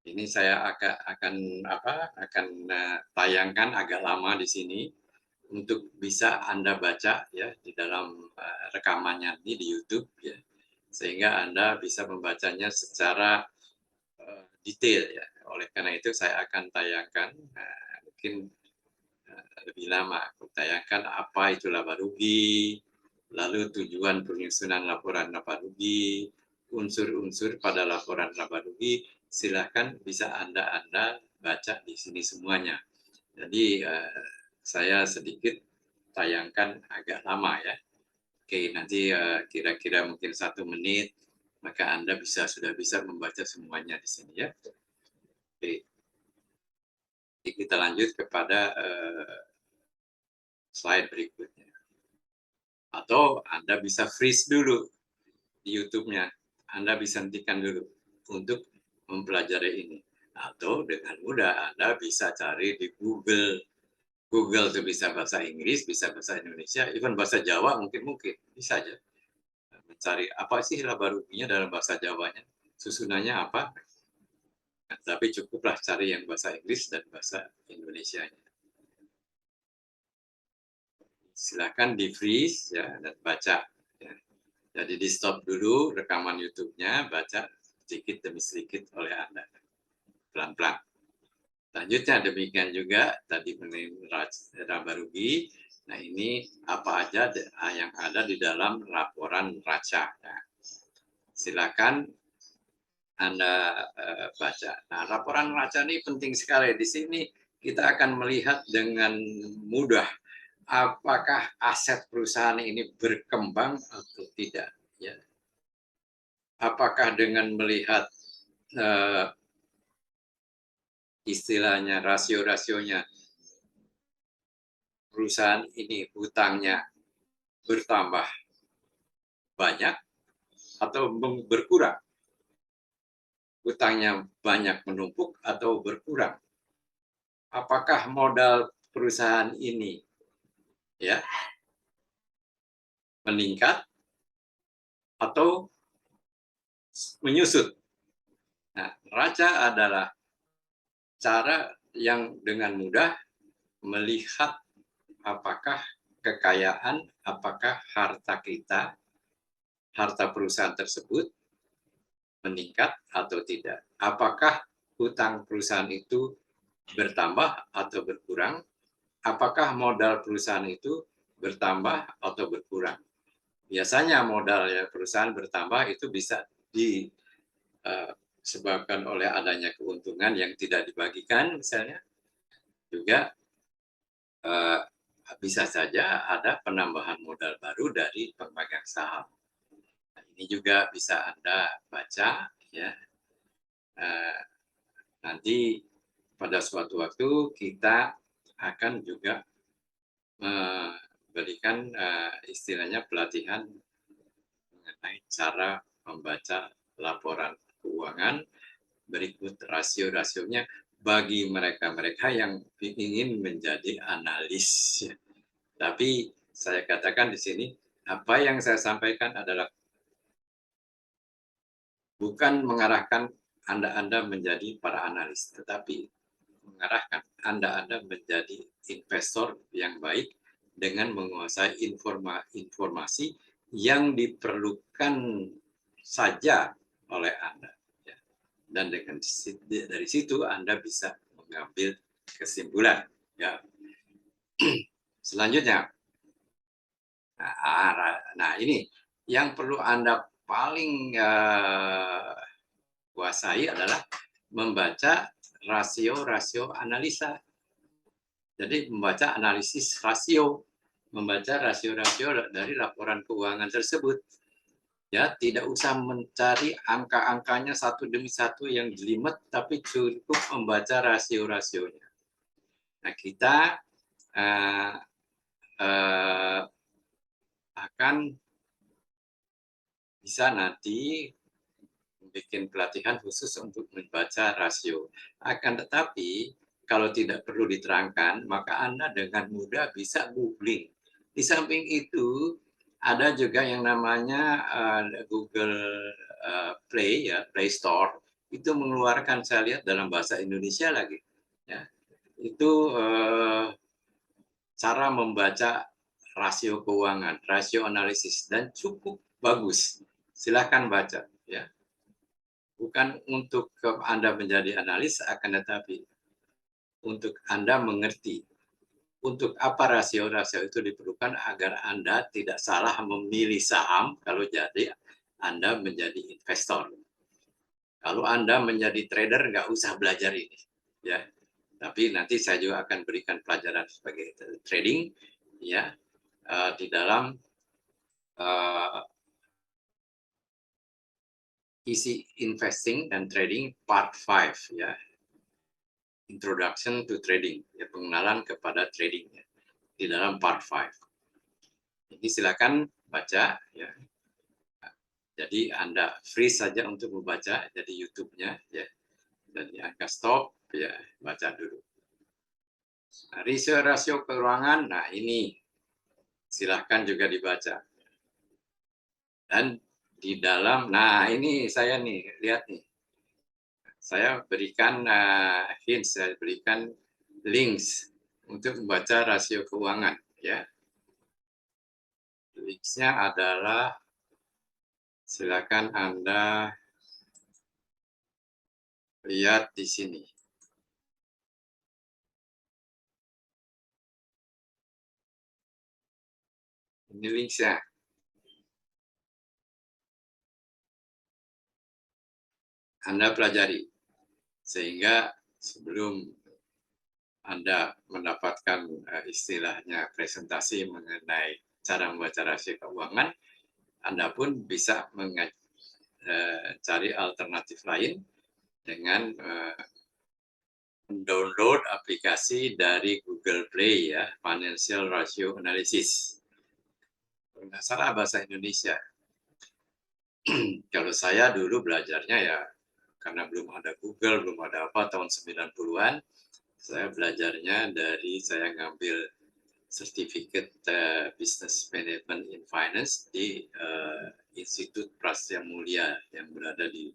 Ini saya akan tayangkan agak lama di sini untuk bisa Anda baca ya di dalam rekamannya ini di YouTube ya, sehingga Anda bisa membacanya secara detail ya. Oleh karena itu saya akan tayangkan mungkin lebih lama. Aku tayangkan apa itu laba rugi, lalu tujuan penyusunan laporan laba rugi, unsur-unsur pada laporan laba rugi, silakan bisa Anda baca di sini semuanya. Jadi saya sedikit tayangkan agak lama ya. Oke, nanti kira-kira mungkin 1 menit, maka Anda sudah bisa membaca semuanya di sini ya. Oke. Jadi kita lanjut kepada slide berikutnya. Atau Anda bisa freeze dulu di YouTube-nya. Anda bisa hentikan dulu untuk mempelajari ini. Atau dengan mudah Anda bisa cari di Google. Google itu bisa bahasa Inggris, bisa bahasa Indonesia, even bahasa Jawa mungkin bisa aja. Mencari apa sih laba ruginya dalam bahasa Jawanya, susunannya apa. Nah, tapi cukuplah cari yang bahasa Inggris dan bahasa Indonesianya. Silakan di freeze ya dan baca. Ya. Jadi di stop dulu rekaman YouTube-nya, baca sedikit demi sedikit oleh Anda, pelan-pelan. Selanjutnya demikian juga tadi mengenai laba rugi. Nah ini apa aja yang ada di dalam laporan neraca. Nah, silakan Anda baca. Nah laporan neraca ini penting sekali. Di sini kita akan melihat dengan mudah apakah aset perusahaan ini berkembang atau tidak. Ya. Apakah dengan melihat istilahnya rasio-rasionya perusahaan ini hutangnya bertambah banyak atau berkurang, hutangnya banyak menumpuk atau berkurang, apakah modal perusahaan ini ya meningkat atau menyusut. Nah, neraca adalah cara yang dengan mudah melihat apakah kekayaan, apakah harta kita, harta perusahaan tersebut meningkat atau tidak. Apakah hutang perusahaan itu bertambah atau berkurang? Apakah modal perusahaan itu bertambah atau berkurang? Biasanya modal perusahaan bertambah itu bisa disebabkan oleh adanya keuntungan yang tidak dibagikan misalnya. Juga bisa saja ada penambahan modal baru dari pemegang saham. Nah, ini juga bisa Anda baca ya. Nanti pada suatu waktu kita akan juga memberikan istilahnya pelatihan mengenai cara membaca laporan keuangan berikut rasio-rasionya bagi mereka-mereka yang ingin menjadi analis. Tapi saya katakan di sini, apa yang saya sampaikan adalah bukan mengarahkan Anda menjadi para analis, tetapi mengarahkan Anda menjadi investor yang baik dengan menguasai informasi yang diperlukan saja oleh Anda. Dan dari situ Anda bisa mengambil kesimpulan. Ya. Selanjutnya, nah ini yang perlu Anda paling kuasai adalah membaca rasio-rasio analisa. Jadi membaca analisis rasio, membaca rasio-rasio dari laporan keuangan tersebut. Ya, tidak usah mencari angka-angkanya satu demi satu yang jelimet, tapi cukup membaca rasio-rasionya. Nah, kita akan bisa nanti bikin pelatihan khusus untuk membaca rasio. Akan tetapi, kalau tidak perlu diterangkan, maka Anda dengan mudah bisa googling. Di samping itu, ada juga yang namanya Google Play, ya, Play Store, itu mengeluarkan, saya lihat dalam bahasa Indonesia lagi. Ya. Itu cara membaca rasio keuangan, rasio analisis, dan cukup bagus. Silahkan baca. Ya. Bukan untuk Anda menjadi analis, akan tetapi untuk Anda mengerti untuk apa rasio-rasio itu diperlukan agar Anda tidak salah memilih saham kalau jadi Anda menjadi investor. Kalau Anda menjadi trader, nggak usah belajar ini. Ya. Tapi nanti saya juga akan berikan pelajaran sebagai trading ya di dalam isi investing dan trading part 5 ya. Introduction to Trading, ya, pengenalan kepada trading ya, di dalam part 5. Jadi silakan baca ya. Jadi Anda free saja untuk membaca, jadi YouTube-nya ya. Dan angka stop ya, baca dulu. Nah, rasio keuangan, nah ini silahkan juga dibaca. Dan di dalam, nah ini saya nih, lihat nih. Saya berikan hints, saya berikan links untuk membaca rasio keuangan ya. Linksnya adalah silakan Anda lihat di sini. Ini linksnya. Anda pelajari sehingga sebelum Anda mendapatkan istilahnya presentasi mengenai cara membaca rasio keuangan, Anda pun bisa mencari alternatif lain dengan mendownload aplikasi dari Google Play ya, Financial Ratio Analysis. Nggak salah bahasa Indonesia. Kalau saya dulu belajarnya ya karena belum ada Google, belum ada apa tahun 90-an, saya belajarnya dari saya ngambil Certificate Business Management in Finance di Institut Prasetya Mulia yang berada di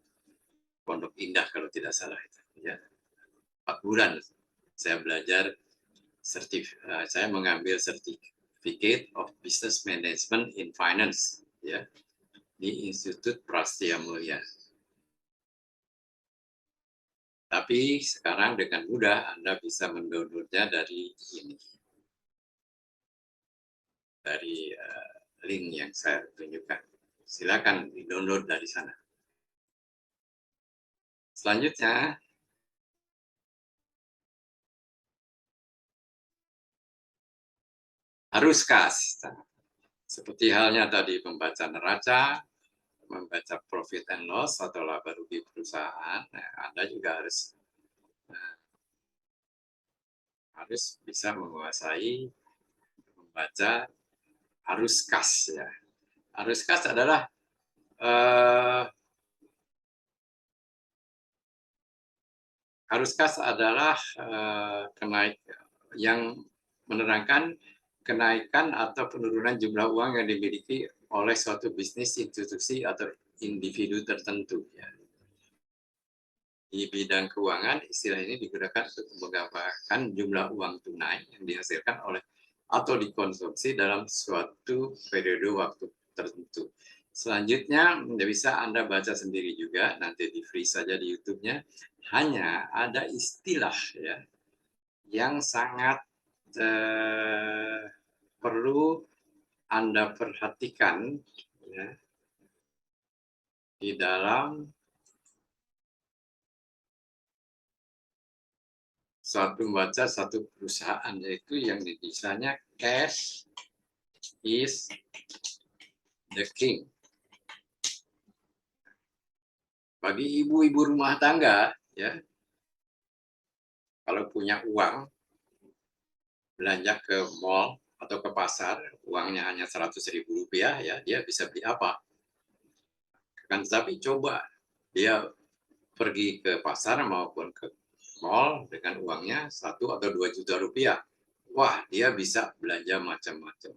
Pondok Indah kalau tidak salah itu. Ya. 4 bulan saya belajar saya mengambil Certificate of Business Management in Finance ya di Institut Prastia Mulia. Tapi sekarang dengan mudah Anda bisa mendownloadnya dari ini, dari link yang saya tunjukkan. Silakan di-download dari sana. Selanjutnya, harus kas. Seperti halnya tadi membaca neraca, membaca profit and loss atau laba rugi perusahaan, Anda juga harus bisa menguasai membaca arus kas ya. Arus kas adalah yang menerangkan kenaikan atau penurunan jumlah uang yang dimiliki oleh suatu bisnis, institusi, atau individu tertentu. Ya. Di bidang keuangan, istilah ini digunakan untuk menggambarkan jumlah uang tunai yang dihasilkan oleh atau dikonsumsi dalam suatu periode waktu tertentu. Selanjutnya, bisa Anda baca sendiri juga, nanti di free saja di YouTube-nya. Hanya ada istilah ya yang sangat perlu Anda perhatikan ya, di dalam membaca satu perusahaan, yaitu yang ditulisannya cash is the king. Bagi ibu-ibu rumah tangga, ya, kalau punya uang, belanja ke mall atau ke pasar, uangnya hanya Rp100.000, ya, dia bisa beli apa? Kan tapi coba dia pergi ke pasar maupun ke mall dengan uangnya 1 atau 2 juta rupiah. Wah, dia bisa belanja macam-macam.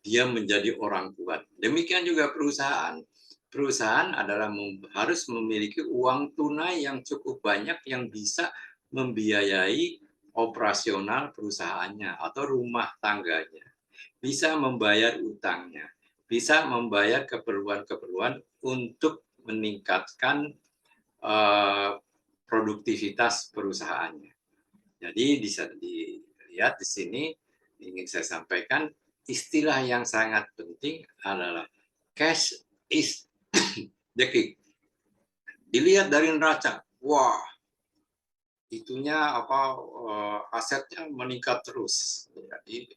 Dia menjadi orang kuat. Demikian juga perusahaan. Perusahaan harus memiliki uang tunai yang cukup banyak yang bisa membiayai operasional perusahaannya atau rumah tangganya. Bisa membayar utangnya. Bisa membayar keperluan-keperluan untuk meningkatkan produktivitas perusahaannya. Jadi bisa dilihat di sini, ingin saya sampaikan, istilah yang sangat penting adalah cash is the king. Dilihat dari neraca, wah, asetnya meningkat terus, jadi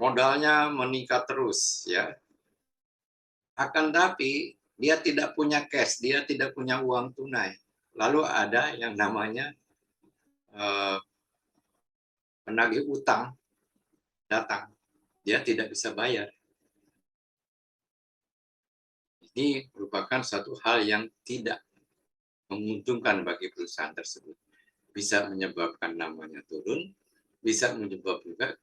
modalnya meningkat terus, ya. Akan tapi dia tidak punya cash, dia tidak punya uang tunai. Lalu ada yang namanya penagih utang datang, dia tidak bisa bayar. Ini merupakan satu hal yang tidak menguntungkan bagi perusahaan tersebut. Bisa menyebabkan namanya turun, bisa menyebabkan juga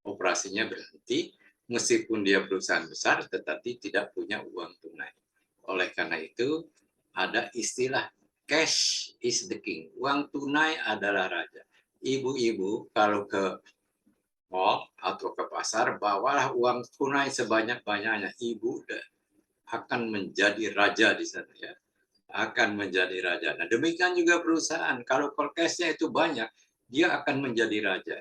operasinya berhenti, meskipun dia perusahaan besar, tetapi tidak punya uang tunai. Oleh karena itu, ada istilah cash is the king. Uang tunai adalah raja. Ibu-ibu kalau ke mall atau ke pasar, bawalah uang tunai sebanyak-banyaknya. Ibu akan menjadi raja di sana, ya. Akan menjadi raja. Nah, demikian juga perusahaan. Kalau cash-nya itu banyak, dia akan menjadi raja.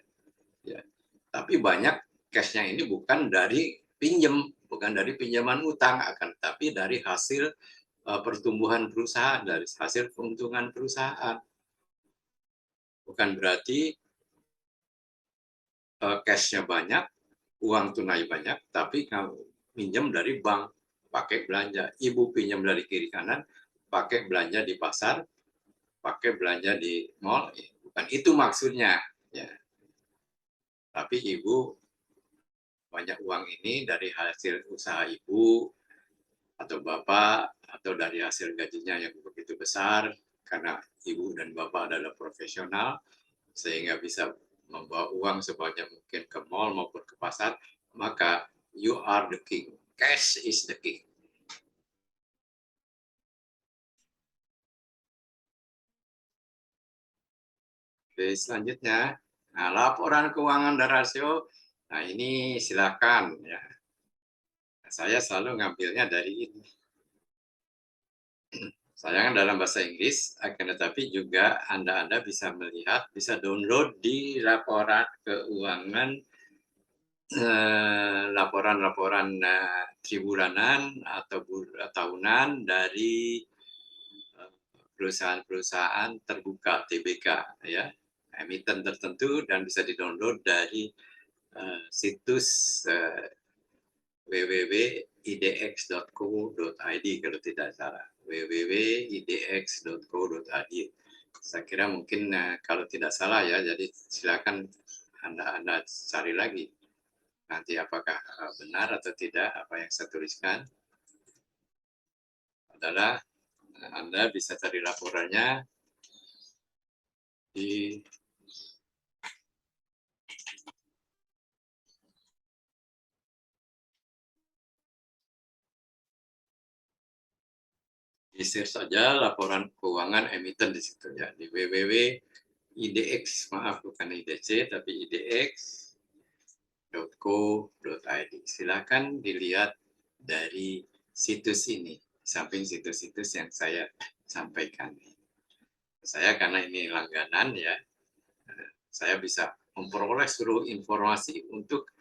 Ya. Tapi banyak cash-nya ini bukan dari bukan dari pinjaman utang, tapi dari hasil pertumbuhan perusahaan, dari hasil keuntungan perusahaan. Bukan berarti cash-nya banyak, uang tunai banyak, tapi kamu pinjam dari bank, pakai belanja. Ibu pinjam dari kiri kanan, pakai belanja di pasar, pakai belanja di mall. Bukan itu maksudnya. Ya. Tapi ibu banyak uang ini dari hasil usaha ibu, atau bapak, atau dari hasil gajinya yang begitu besar, karena ibu dan bapak adalah profesional, sehingga bisa membawa uang sebanyak mungkin ke mall maupun ke pasar, maka you are the king. Cash is the king. Oke, selanjutnya, nah, laporan keuangan dan rasio. Nah, ini silakan ya. Saya selalu ngambilnya dari ini. Sayangnya dalam bahasa Inggris, akan tetapi juga Anda bisa melihat, bisa download di laporan keuangan, laporan-laporan tribulanan atau tahunan dari perusahaan-perusahaan terbuka (TBK) ya, emiten tertentu, dan bisa di-download dari situs www.idx.co.id kalau tidak salah, www.idx.co.id. Saya kira mungkin kalau tidak salah ya, jadi silakan Anda cari lagi nanti apakah benar atau tidak apa yang saya tuliskan. Adalah Anda bisa cari laporannya di share saja laporan keuangan emiten di situ ya, di www.idx, maaf bukan IDC tapi idx.co.id. Silakan dilihat dari situs ini, samping situs-situs yang saya sampaikan. Saya karena ini langganan ya, saya bisa memperoleh seluruh informasi untuk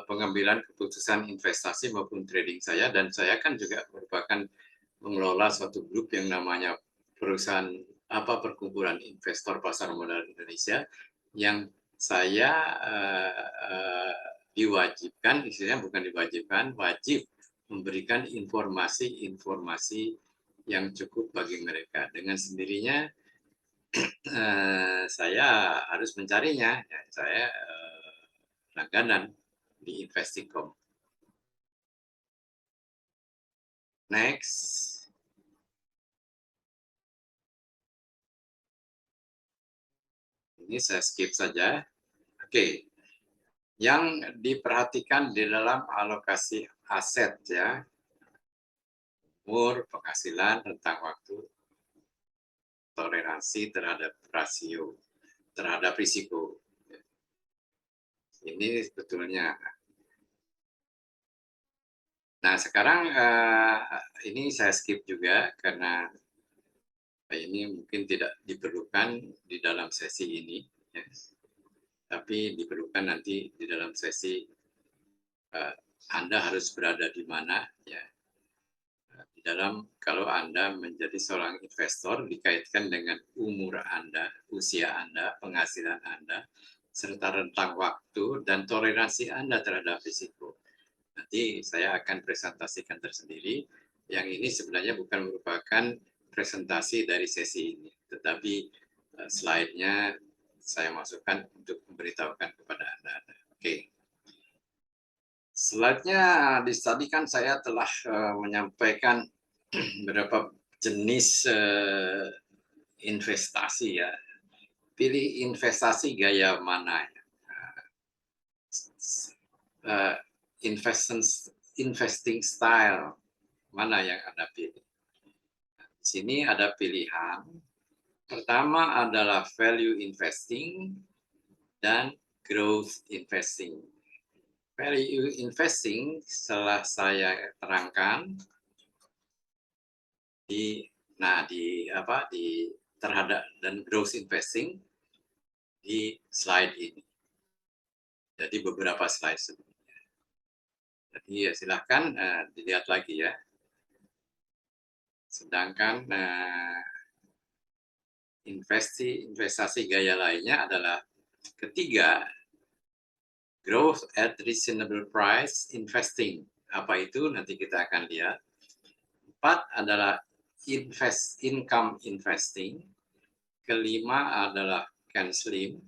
pengambilan keputusan investasi maupun trading saya, dan saya kan juga merupakan mengelola suatu grup yang namanya perusahaan perkumpulan investor pasar modal Indonesia, yang saya diwajibkan, istilahnya bukan diwajibkan, wajib memberikan informasi-informasi yang cukup bagi mereka. Dengan sendirinya saya harus mencarinya, ya, saya langganan di Investicom. Next. Ini saya skip saja. Oke. Yang diperhatikan di dalam alokasi aset ya, umur, penghasilan, rentang waktu, toleransi terhadap rasio, terhadap risiko. Ini sebetulnya. Nah, sekarang ini saya skip juga karena ini mungkin tidak diperlukan di dalam sesi ini, ya. Tapi diperlukan nanti di dalam sesi Anda harus berada di mana, ya. Di dalam kalau Anda menjadi seorang investor dikaitkan dengan umur Anda, usia Anda, penghasilan Anda, serta rentang waktu dan toleransi Anda terhadap risiko. Nanti saya akan presentasikan tersendiri. Yang ini sebenarnya bukan merupakan presentasi dari sesi ini, tetapi slide-nya saya masukkan untuk memberitahukan kepada Anda. Oke. Slide-nya tadi kan saya telah menyampaikan beberapa jenis investasi ya. Pilih investasi gaya mana ya. Investing style mana yang Anda pilih. Di sini ada pilihan. Pertama adalah value investing dan growth investing. Value investing setelah saya terangkan terhadap, dan growth investing di slide ini. Jadi beberapa slide sebelumnya. Jadi ya silahkan dilihat lagi ya. Sedangkan investasi gaya lainnya adalah ketiga, growth at reasonable price investing. Apa itu? Nanti kita akan lihat. 4 adalah income investing. Kelima adalah canceling.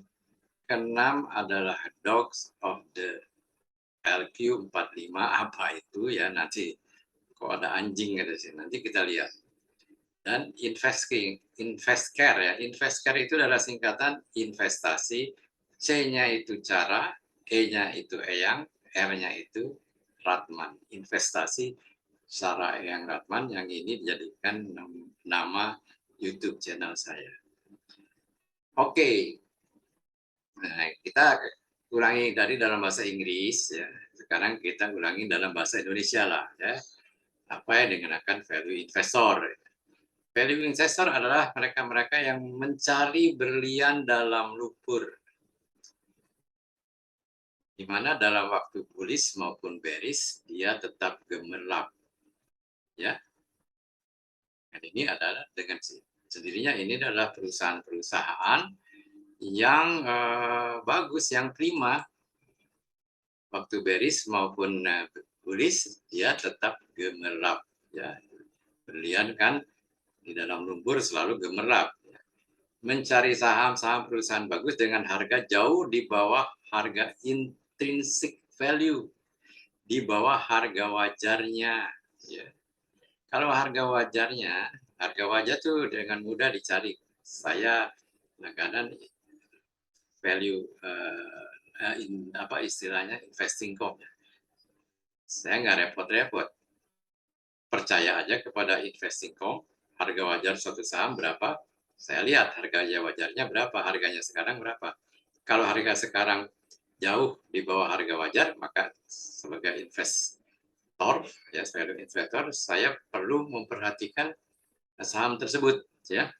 Keenam adalah dogs of the LQ45. Apa itu ya, nanti kok ada anjing di sini, nanti kita lihat. Dan investcare ya. Investcare itu adalah singkatan investasi, C-nya itu cara, E-nya itu Eyang, R-nya itu Ratman. Investasi Sarah Eyang Ratman, yang ini dijadikan nama YouTube channel saya. Oke. Nah, kita ulangi dari dalam bahasa Inggris ya. Sekarang kita ulangi dalam bahasa Indonesia lah ya. Apa yang digunakan value investor. Value investor adalah mereka-mereka yang mencari berlian dalam lumpur, di mana dalam waktu bullish maupun bearish dia tetap gemerlap. Ya, dan ini adalah dengan sendirinya ini adalah perusahaan-perusahaan yang bagus, yang prima waktu bearish maupun bullish dia tetap gemerlap. Ya, berlian kan di dalam lumpur selalu gemerlap. Mencari saham-saham perusahaan bagus dengan harga jauh di bawah harga intrinsic value, di bawah harga wajarnya. Ya. Kalau harga wajarnya, harga wajar tuh dengan mudah dicari. Saya kadang value apa istilahnya investing.com. Saya nggak repot-repot, percaya aja kepada investing.com. Harga wajar suatu saham berapa? Saya lihat harga wajarnya berapa, harganya sekarang berapa. Kalau harga sekarang jauh di bawah harga wajar, maka sebagai investor, ya sebagai investor, saya perlu memperhatikan saham tersebut, ya.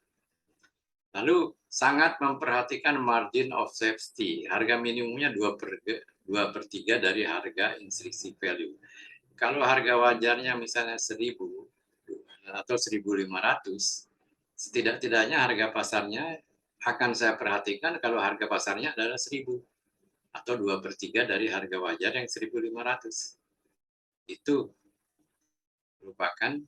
Lalu sangat memperhatikan margin of safety, harga minimumnya 2/3 dari harga intrinsic value. Kalau harga wajarnya misalnya 1.000 atau 1.500, setidak-tidaknya harga pasarnya akan saya perhatikan kalau harga pasarnya adalah 1.000 atau 2/3 dari harga wajar yang 1.500. Itu merupakan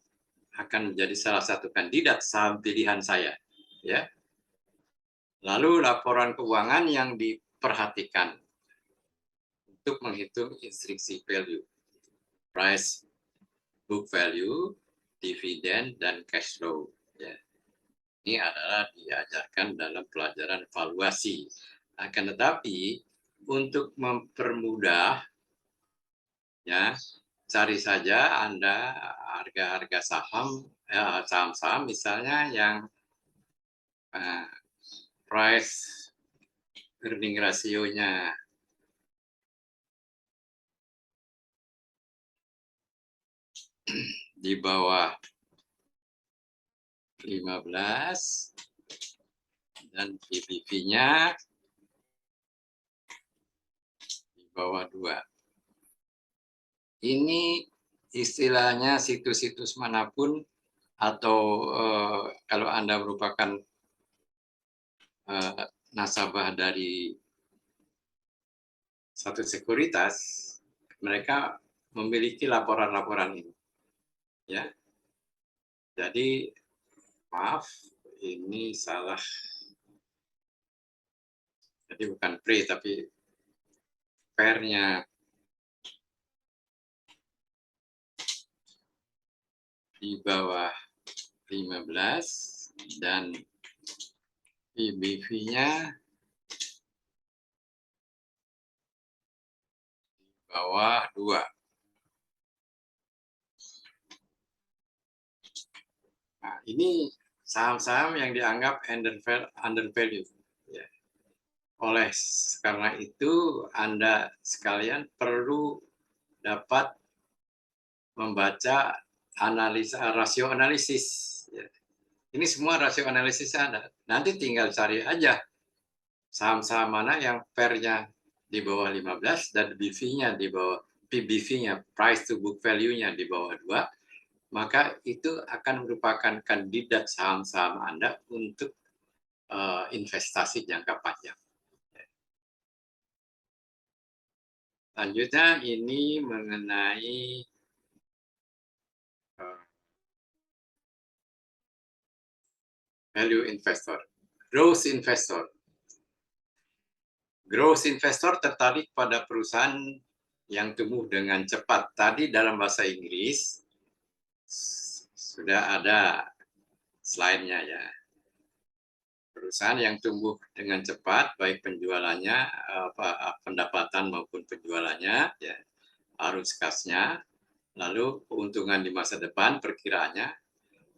akan menjadi salah satu kandidat saham pilihan saya, ya. Lalu laporan keuangan yang diperhatikan untuk menghitung intrinsic value, price book value, dividen, dan cash flow. Ya. Ini adalah diajarkan dalam pelajaran valuasi. Akan tetapi untuk mempermudah, ya, cari saja Anda harga-harga saham-saham misalnya yang price earning ratio-nya di bawah 15 dan PBV-nya di bawah 2. Ini istilahnya situs-situs manapun atau kalau Anda merupakan nasabah dari satu sekuritas, mereka memiliki laporan-laporan ini. Ya. Jadi maaf, ini salah. Jadi bukan pre tapi pair-nya di bawah 15 dan PBV-nya di bawah 2. Nah, ini saham-saham yang dianggap undervalued. Ya. Karena itu Anda sekalian perlu dapat membaca rasio analisis. Ya. Ini semua rasio analisis ada. Nanti tinggal cari aja saham-saham mana yang pair-nya di bawah 15 dan BV-nya di bawah PBV-nya, price to book value-nya di bawah 2, maka itu akan merupakan kandidat saham-saham Anda untuk investasi jangka panjang. Selanjutnya ini mengenai value investor, growth investor. Growth investor tertarik pada perusahaan yang tumbuh dengan cepat. Tadi dalam bahasa Inggris sudah ada slide-nya ya. Perusahaan yang tumbuh dengan cepat, baik penjualannya, pendapatan maupun penjualannya, ya, arus kasnya, lalu keuntungan di masa depan perkiraannya,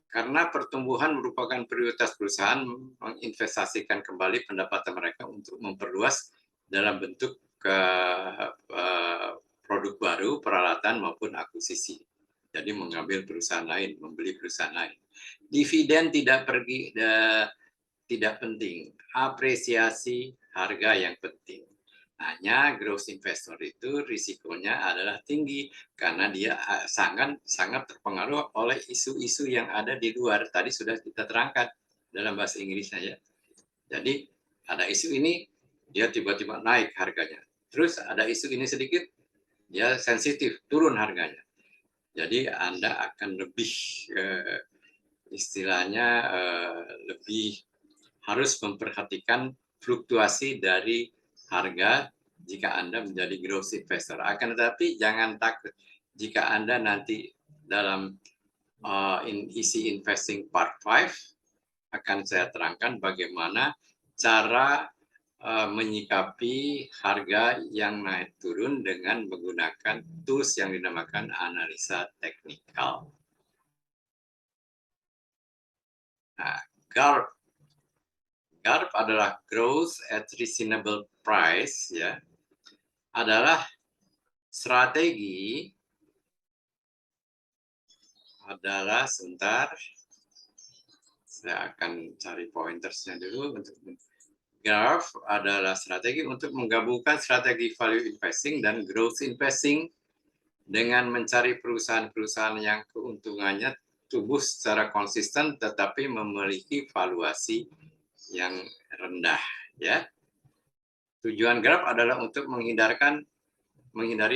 Karena pertumbuhan merupakan prioritas perusahaan menginvestasikan kembali pendapatan mereka untuk memperluas dalam bentuk produk baru, peralatan maupun akuisisi. Jadi mengambil perusahaan lain, membeli perusahaan lain. Dividen tidak penting, apresiasi harga yang penting. Hanya growth investor itu risikonya adalah tinggi karena dia sangat terpengaruh oleh isu-isu yang ada di luar. Tadi sudah kita terangkan dalam bahasa Inggrisnya ya. Jadi ada isu ini, dia tiba-tiba naik harganya. Terus ada isu ini sedikit, dia sensitif, turun harganya. Jadi Anda akan lebih istilahnya lebih harus memperhatikan fluktuasi dari harga jika Anda menjadi growth investor. Akan tetapi jangan takut jika Anda nanti dalam isi investing part 5 akan saya terangkan bagaimana cara menyikapi harga yang naik turun dengan menggunakan tools yang dinamakan analisa teknikal. Nah, GARP adalah growth at reasonable price, ya, adalah strategi sebentar, saya akan cari pointersnya dulu. GARP adalah strategi untuk menggabungkan strategi value investing dan growth investing dengan mencari perusahaan-perusahaan yang keuntungannya tumbuh secara konsisten tetapi memiliki valuasi yang rendah, ya. Tujuan GARP adalah untuk menghindari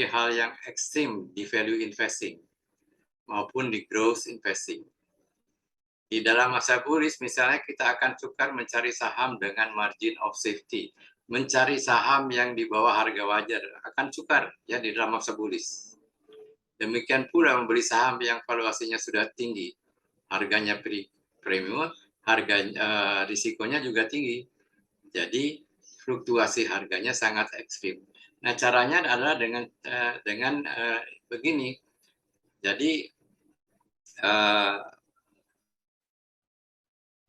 hal yang ekstrim di value investing maupun di growth investing. Di dalam masa bullish misalnya kita akan sukar mencari saham dengan margin of safety, mencari saham yang di bawah harga wajar akan sukar ya di dalam masa bullish. Demikian pula membeli saham yang valuasinya sudah tinggi, harganya premium, risikonya juga tinggi. Jadi fluktuasi harganya sangat ekstrim. Nah, caranya adalah dengan begini. Jadi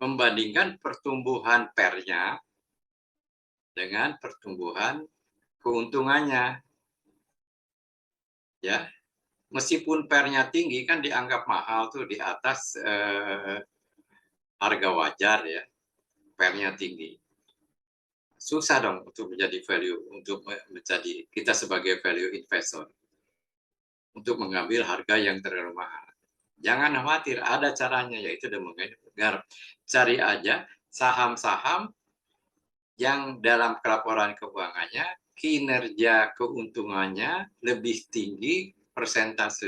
membandingkan pertumbuhan pernya dengan pertumbuhan keuntungannya. Ya, meskipun pernya tinggi kan dianggap mahal tuh di atas harga wajar ya, pernya tinggi. Susah dong untuk menjadi kita sebagai value investor untuk mengambil harga yang terlalu mahal. Jangan khawatir, ada caranya, yaitu dengan GARP. Cari aja saham-saham yang dalam laporan keuangannya kinerja keuntungannya lebih tinggi persentase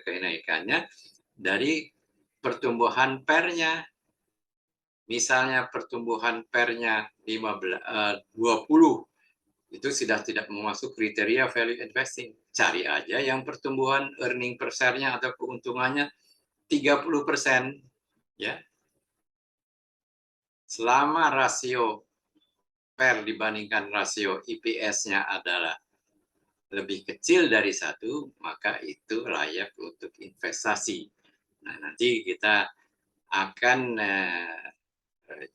kenaikannya dari pertumbuhan pernya. Misalnya pertumbuhan pernya 20, itu sudah tidak memasuk kriteria value investing. Cari aja yang pertumbuhan earning per share-nya atau keuntungannya 30%, ya. Selama rasio per dibandingkan rasio EPS-nya adalah lebih kecil dari 1, maka itu layak untuk investasi. Nah, nanti kita akan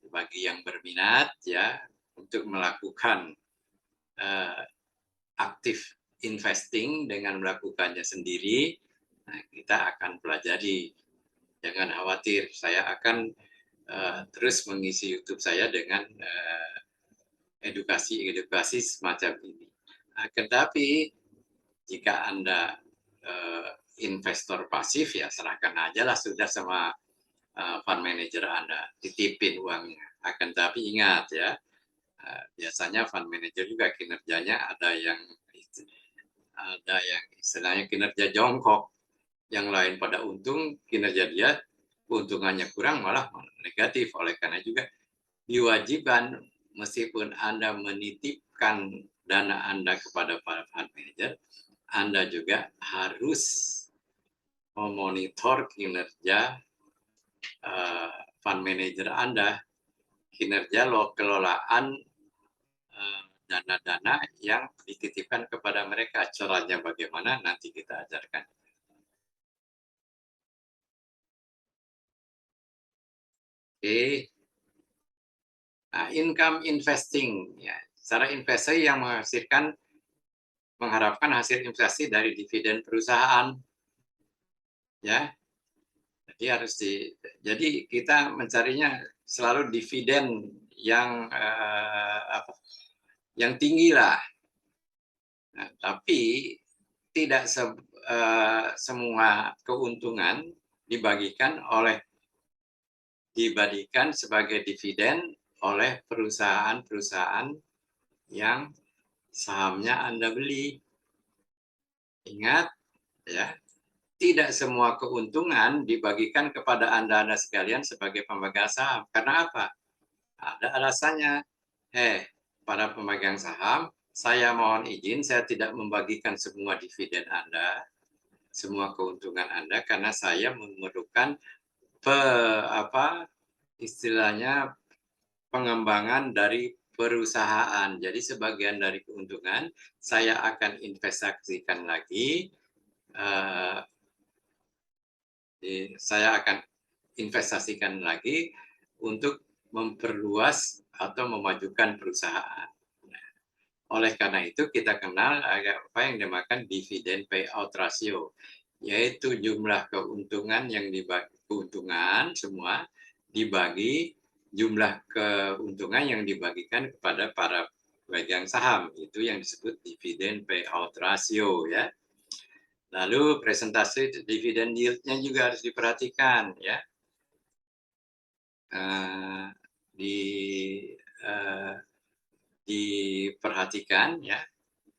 bagi yang berminat ya untuk melakukan aktif investing dengan melakukannya sendiri. Nah, kita akan pelajari. Jangan khawatir, saya akan terus mengisi YouTube saya dengan edukasi semacam ini. Nah, tetapi jika Anda investor pasif ya serahkan aja lah sudah sama fund manager Anda, titipin uangnya. Akan tapi ingat ya, biasanya fund manager juga kinerjanya ada yang istilahnya kinerja jongkok, yang lain pada untung, kinerja dia keuntungannya kurang malah negatif. Oleh karena juga diwajibkan meskipun Anda menitipkan dana Anda kepada para fund manager, Anda juga harus memonitor kinerja fund manager Anda, kinerja kelolaan dana-dana yang dititipkan kepada mereka. Caranya bagaimana nanti kita ajarkan. Oke. Nah, income investing, ya, cara investasi yang mengharapkan hasil investasi dari dividen perusahaan, ya. Jadi kita mencarinya selalu dividen yang yang tinggi lah. Nah, tapi tidak semua keuntungan dibadikan sebagai dividen oleh perusahaan-perusahaan yang sahamnya Anda beli. Ingat, ya, tidak semua keuntungan dibagikan kepada Anda sekalian sebagai pemegang saham. Karena apa? Ada alasannya. Para pemegang saham, saya mohon izin, saya tidak membagikan semua dividen Anda, semua keuntungan Anda, karena saya memerlukan istilahnya pengembangan dari perusahaan. Jadi sebagian dari keuntungan saya akan investasikan lagi. Untuk memperluas atau memajukan perusahaan. Oleh karena itu kita kenal apa yang dinamakan dividen payout ratio, yaitu jumlah keuntungan yang semua dibagi jumlah keuntungan yang dibagikan kepada para pemegang saham, itu yang disebut dividen payout ratio, ya. Lalu presentasi dividen yield-nya juga harus diperhatikan, ya. Diperhatikan, ya,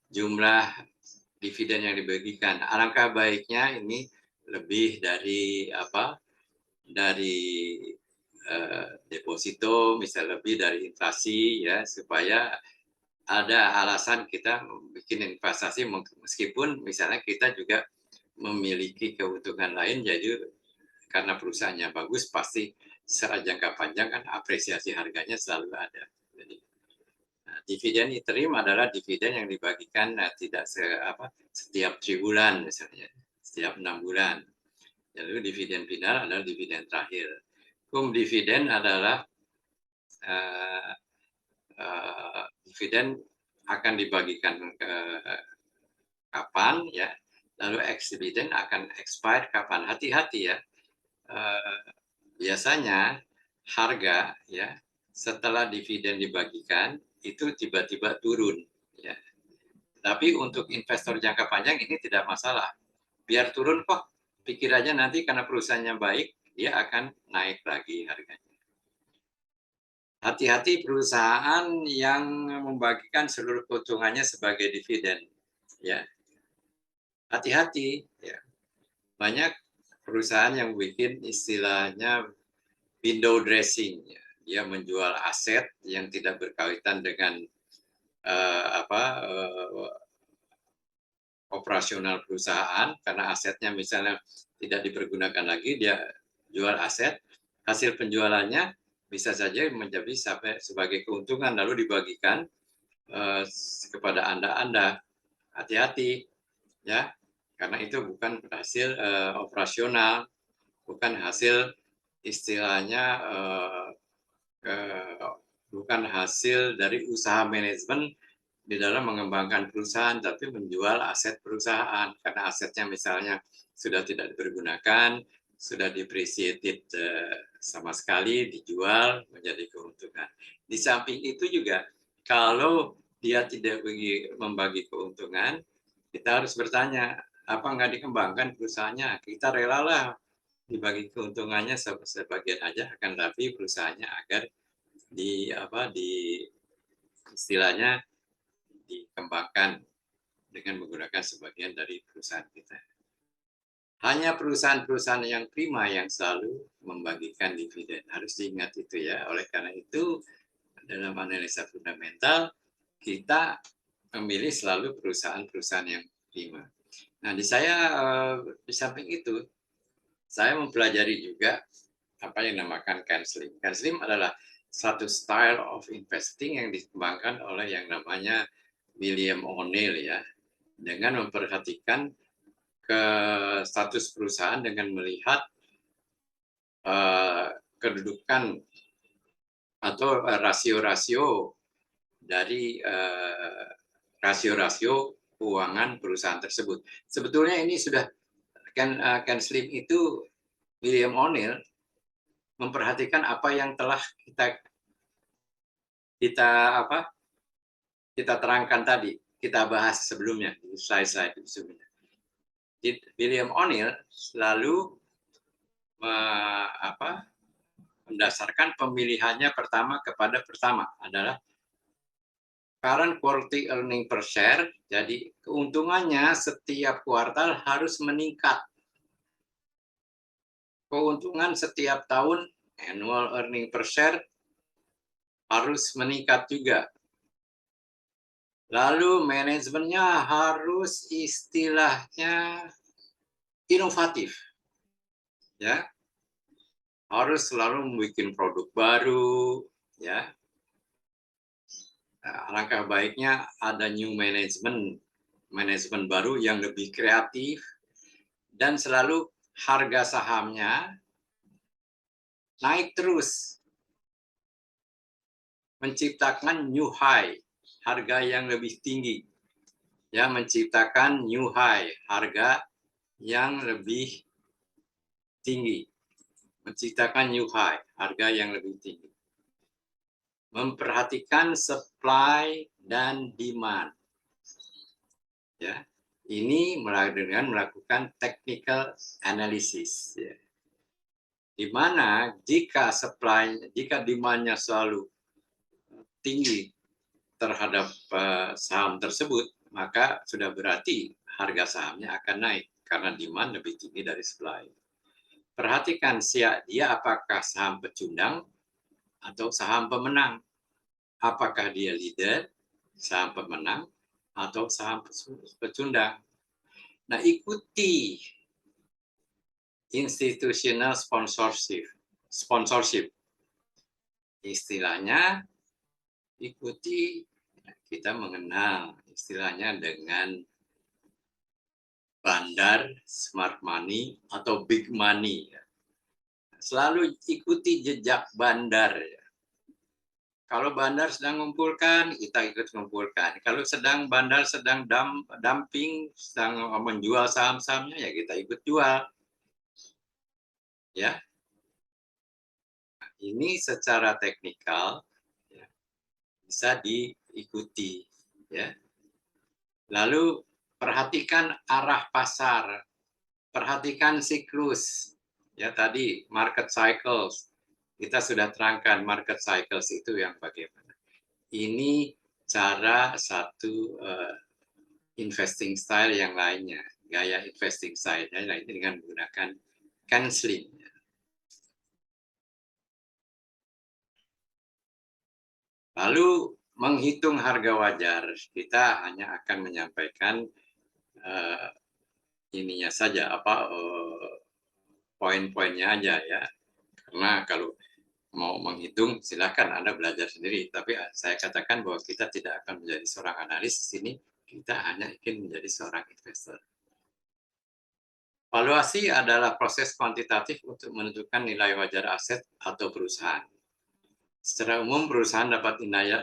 jumlah dividen yang dibagikan. Alangkah baiknya ini lebih dari deposito, misal lebih dari inflasi, ya, supaya ada alasan kita bikin investasi, meskipun misalnya kita juga memiliki keuntungan lain, jadi karena perusahaannya bagus, pasti secara jangka panjang kan apresiasi harganya selalu ada. Jadi, dividen interim adalah dividen yang dibagikan tidak setiap triwulan, misalnya setiap 6 bulan. Lalu dividen final adalah dividen terakhir. Dividen adalah dividen akan dibagikan kapan, ya. Lalu ex dividen akan expired kapan. Hati-hati, ya. Biasanya harga, ya, setelah dividen dibagikan itu tiba-tiba turun, ya. Tapi untuk investor jangka panjang ini tidak masalah. Biar turun kok, pikir aja nanti karena perusahaannya baik, dia akan naik lagi harganya. Hati-hati perusahaan yang membagikan seluruh keuntungannya sebagai dividen, ya. Hati-hati, ya. Banyak perusahaan yang bikin istilahnya window dressing, ya. Dia menjual aset yang tidak berkaitan dengan operasional perusahaan, karena asetnya misalnya tidak dipergunakan lagi, dia jual aset, hasil penjualannya bisa saja menjadi sebagai keuntungan lalu dibagikan kepada Anda. Hati-hati, ya, karena itu bukan hasil operasional, bukan hasil istilahnya bukan hasil dari usaha manajemen di dalam mengembangkan perusahaan, tapi menjual aset perusahaan, karena asetnya misalnya sudah tidak dipergunakan, sudah depreciated sama sekali, dijual menjadi keuntungan. Di samping itu juga, kalau dia tidak membagi keuntungan, kita harus bertanya, apa nggak dikembangkan perusahaannya? Kita relalah dibagi keuntungannya sebagian aja, akan tapi perusahaannya agar istilahnya dikembangkan dengan menggunakan sebagian dari perusahaan kita. Hanya perusahaan-perusahaan yang prima yang selalu membagikan dividen. Harus diingat itu, ya. Oleh karena itu, dalam analisa fundamental, kita memilih selalu perusahaan-perusahaan yang prima. Nah, di samping itu, saya mempelajari juga apa yang dinamakan canceling. Canceling adalah satu style of investing yang dikembangkan oleh yang namanya William O'Neill, ya, dengan memperhatikan ke status perusahaan dengan melihat kedudukan atau rasio-rasio dari rasio-rasio keuangan perusahaan tersebut. Sebetulnya ini sudah Ken Slim itu William O'Neill memperhatikan apa yang telah kita apa kita terangkan tadi, kita bahas sebelumnya di slide-slide sebelumnya. William O'Neill selalu mendasarkan pemilihannya pertama adalah current quality earning per share. Jadi keuntungannya setiap kuartal harus meningkat. Keuntungan setiap tahun annual earning per share harus meningkat juga. Lalu manajemennya harus istilahnya inovatif, ya, harus selalu membuat produk baru, ya. Alangkah baiknya ada new manajemen baru yang lebih kreatif, dan selalu harga sahamnya naik terus, menciptakan new high, harga yang lebih tinggi, ya, menciptakan new high, harga yang lebih tinggi, menciptakan new high, harga yang lebih tinggi. Memperhatikan supply dan demand, ya, ini dengan melakukan technical analysis, ya. Di mana jika demand-nya selalu tinggi terhadap saham tersebut, maka sudah berarti harga sahamnya akan naik karena demand lebih tinggi dari supply. Perhatikan dia apakah saham pecundang atau saham pemenang. Apakah dia leader, saham pemenang, atau saham pecundang. Nah, ikuti institutional sponsorship. Istilahnya, ikuti, kita mengenal istilahnya dengan bandar, smart money, atau big money. Selalu ikuti jejak bandar. Kalau bandar sedang mengumpulkan, kita ikut mengumpulkan. Kalau bandar sedang dumping, sedang menjual saham-sahamnya, ya kita ikut jual. Ya, ini secara teknikal, ya, bisa diikuti. Ya. Lalu perhatikan arah pasar, perhatikan siklus. Ya, tadi market cycles. Kita sudah terangkan market cycles itu yang bagaimana. Ini cara satu investing style yang lainnya, gaya investing style-nya lainnya dengan menggunakan Ken Slim. Lalu menghitung harga wajar, kita hanya akan menyampaikan ininya saja, poin-poinnya aja, ya. Karena kalau mau menghitung, silakan Anda belajar sendiri. Tapi saya katakan bahwa kita tidak akan menjadi seorang analis di sini, kita hanya ingin menjadi seorang investor. Valuasi adalah proses kuantitatif untuk menentukan nilai wajar aset atau perusahaan. Secara umum, perusahaan dapat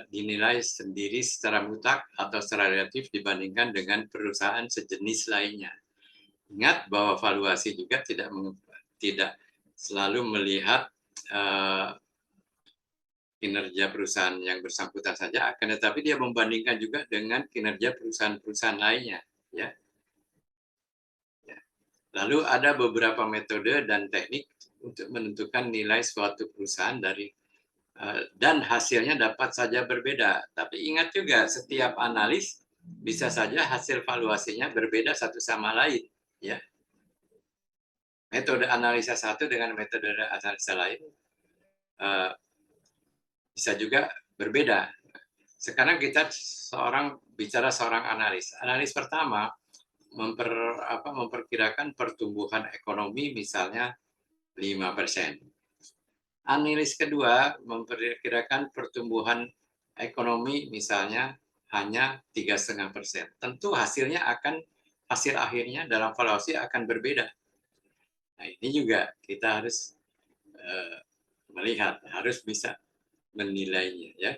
dinilai sendiri secara mutlak atau secara relatif dibandingkan dengan perusahaan sejenis lainnya. Ingat bahwa valuasi juga tidak selalu melihat kinerja perusahaan yang bersangkutan saja, akan tetapi dia membandingkan juga dengan kinerja perusahaan-perusahaan lainnya. Ya. Lalu ada beberapa metode dan teknik untuk menentukan nilai suatu perusahaan dan hasilnya dapat saja berbeda. Tapi ingat juga, setiap analis bisa saja hasil valuasinya berbeda satu sama lain. Ya. Metode analisa satu dengan metode analisa lain bisa juga berbeda. Sekarang kita bicara seorang analis. Analis pertama memperkirakan pertumbuhan ekonomi misalnya 5%. Analis kedua memperkirakan pertumbuhan ekonomi misalnya hanya 3,5%. Tentu hasil akhirnya dalam valuasi akan berbeda. Nah, ini juga kita harus melihat, harus bisa menilainya, ya.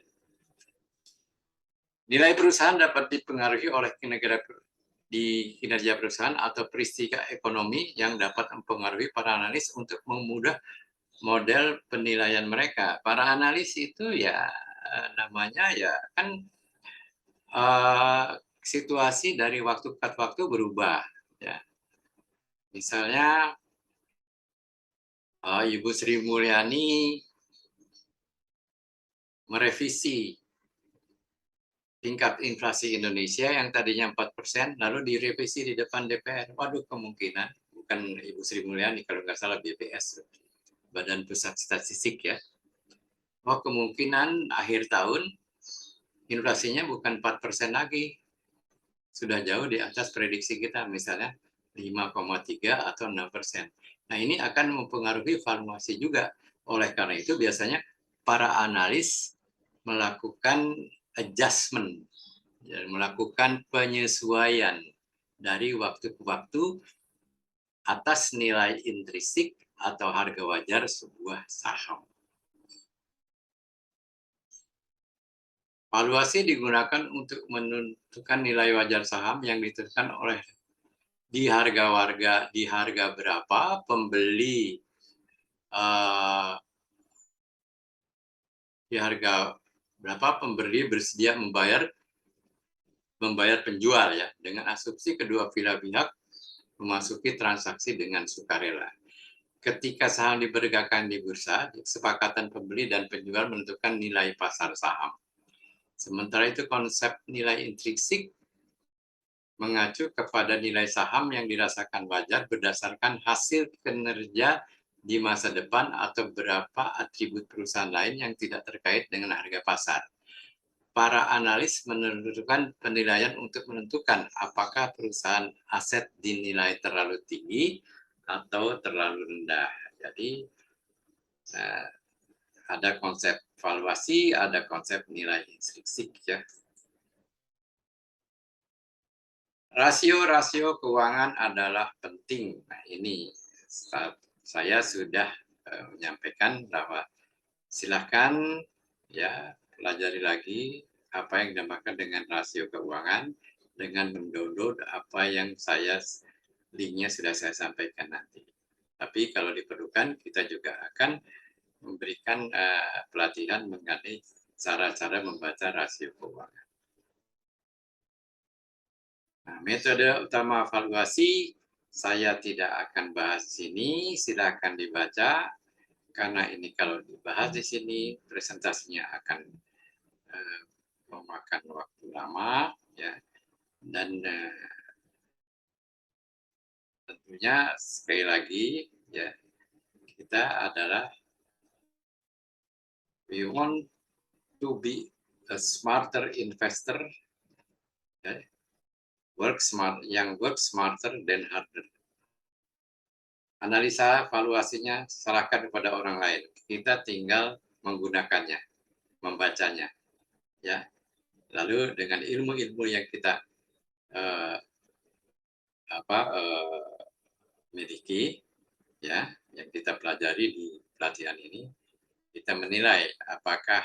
Nilai perusahaan dapat dipengaruhi oleh kinerja perusahaan atau peristiwa ekonomi yang dapat mempengaruhi para analis untuk memudah model penilaian mereka. Para analis itu ya namanya ya kan situasi dari waktu ke waktu berubah, ya. Misalnya Ibu Sri Mulyani merevisi tingkat inflasi Indonesia yang tadinya 4%, lalu direvisi di depan DPR. Waduh, kemungkinan, bukan Ibu Sri Mulyani, kalau nggak salah BPS, Badan Pusat Statistik, ya. Oh, kemungkinan akhir tahun inflasinya bukan 4% lagi, sudah jauh di atas prediksi kita, misalnya 5,3 atau 6%. Nah, ini akan mempengaruhi valuasi juga. Oleh karena itu, biasanya para analis melakukan adjustment, ya, melakukan penyesuaian dari waktu ke waktu atas nilai intrinsik atau harga wajar sebuah saham. Valuasi digunakan untuk menentukan nilai wajar saham yang ditentukan oleh di harga berapa pembeli di harga berapa pembeli bersedia membayar penjual, ya, dengan asumsi kedua pihak memasuki transaksi dengan sukarela. Ketika saham diperdagangkan di bursa, kesepakatan pembeli dan penjual menentukan nilai pasar saham. Sementara itu konsep nilai intrinsik mengacu kepada nilai saham yang dirasakan wajar berdasarkan hasil kinerja di masa depan atau beberapa atribut perusahaan lain yang tidak terkait dengan harga pasar. Para analis menentukan penilaian untuk menentukan apakah perusahaan aset dinilai terlalu tinggi atau terlalu rendah. Jadi ada konsep valuasi, ada konsep nilai intrinsik, ya. Rasio-rasio keuangan adalah penting. Nah, ini saya sudah menyampaikan bahwa silakan, ya, pelajari lagi apa yang dinamakan dengan rasio keuangan dengan mendownload apa yang linknya sudah saya sampaikan nanti. Tapi kalau diperlukan, kita juga akan memberikan pelatihan mengenai cara-cara membaca rasio keuangan. Nah, metode utama valuasi saya tidak akan bahas di sini, silakan dibaca karena ini kalau dibahas di sini presentasinya akan memakan waktu lama, ya, dan tentunya sekali lagi, ya, kita adalah we want to be a smarter investor, ya, work smarter than harder. Analisa valuasinya serahkan kepada orang lain. Kita tinggal menggunakannya, membacanya, ya. Lalu dengan ilmu-ilmu yang kita miliki, ya, yang kita pelajari di pelatihan ini, kita menilai apakah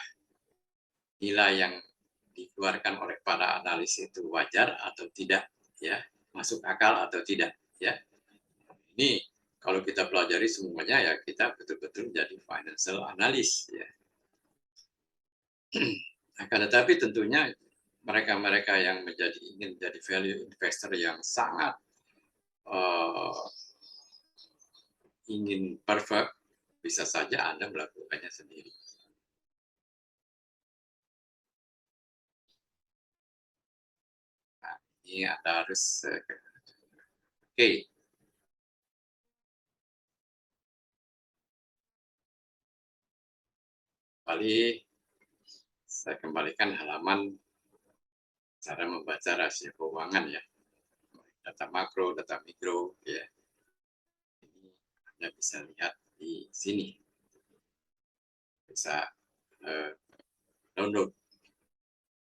nilai yang dikeluarkan oleh para analis itu wajar atau tidak, ya, masuk akal atau tidak, ya. Ini kalau kita pelajari semuanya, ya, kita betul-betul jadi financial analyst, ya. Akan tetapi tentunya mereka-mereka yang ingin menjadi value investor yang sangat ingin perfect, bisa saja Anda melakukannya sendiri. Nah, ini Anda harus oke. Kembali, saya kembalikan halaman cara membaca rasio keuangan, ya. Data makro, data mikro, ya. Ini Anda bisa lihat di sini. Bisa download.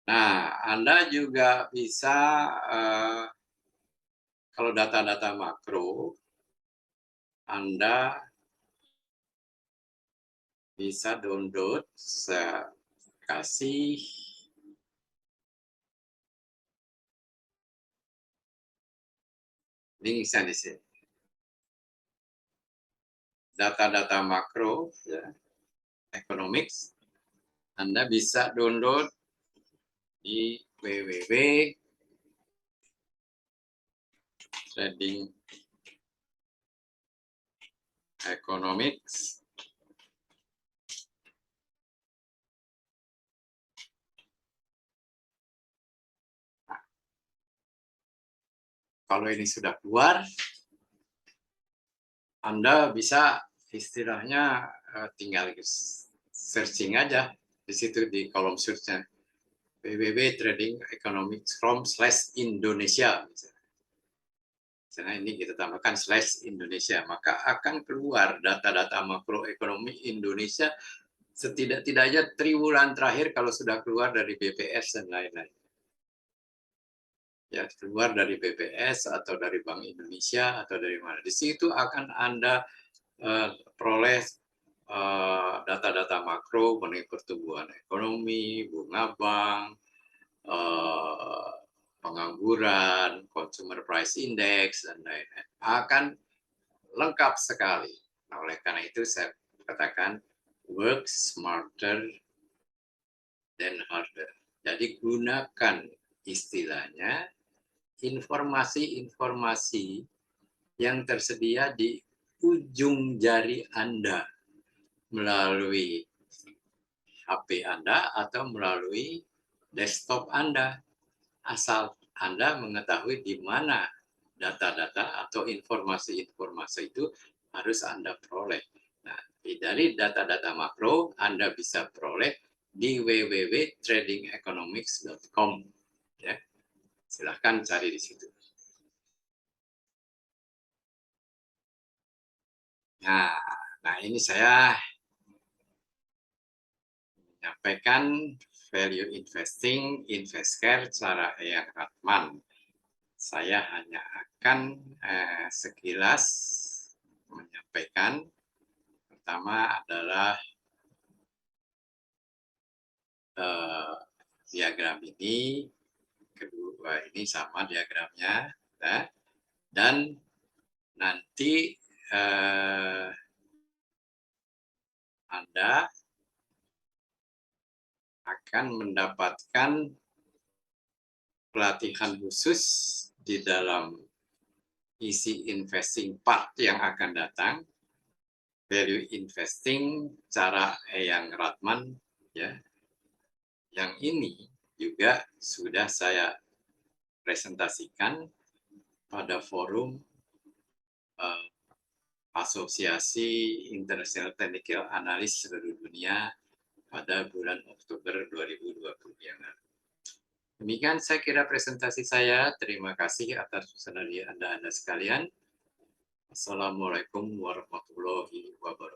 Nah, Anda juga bisa, kalau data-data makro, Anda bisa download, saya kasih linknya di sini. Data-data makro, ya, economics, Anda bisa download di www.tradingeconomics. Kalau ini sudah keluar, Anda bisa istilahnya tinggal searching aja di situ di kolom search-nya www.tradingeconomics.com/Indonesia. Misalnya ini kita tambahkan /Indonesia, maka akan keluar data-data makroekonomi Indonesia setidak-tidaknya triwulan terakhir kalau sudah keluar dari BPS dan lain-lain. Ya, keluar dari BPS atau dari Bank Indonesia atau dari mana. Di situ akan Anda peroleh data-data makro mengenai pertumbuhan ekonomi, bunga bank, pengangguran, consumer price index, dan lain-lain. Akan lengkap sekali. Nah, oleh karena itu saya katakan work smarter than harder. Jadi gunakan istilahnya informasi-informasi yang tersedia di ujung jari Anda melalui HP Anda atau melalui desktop Anda. Asal Anda mengetahui di mana data-data atau informasi-informasi itu harus Anda peroleh. Nah, dari data-data makro Anda bisa peroleh di www.tradingeconomics.com. Ya, silahkan cari di situ. Nah, ini saya menyampaikan value investing, InvestCare cara Eyang Ratman. Saya hanya akan sekilas menyampaikan. Pertama adalah diagram ini, kedua ini sama diagramnya, ya. Dan nanti Anda akan mendapatkan pelatihan khusus di dalam isi investing part yang akan datang, value investing cara Eyang Ratman, ya. Yang ini juga sudah saya presentasikan pada forum Asosiasi International Technical Analyst seluruh dunia pada bulan Oktober 2020 yang lalu. Demikian saya kira presentasi saya. Terima kasih atas kesadaran Anda sekalian. Assalamualaikum warahmatullahi wabarakatuh.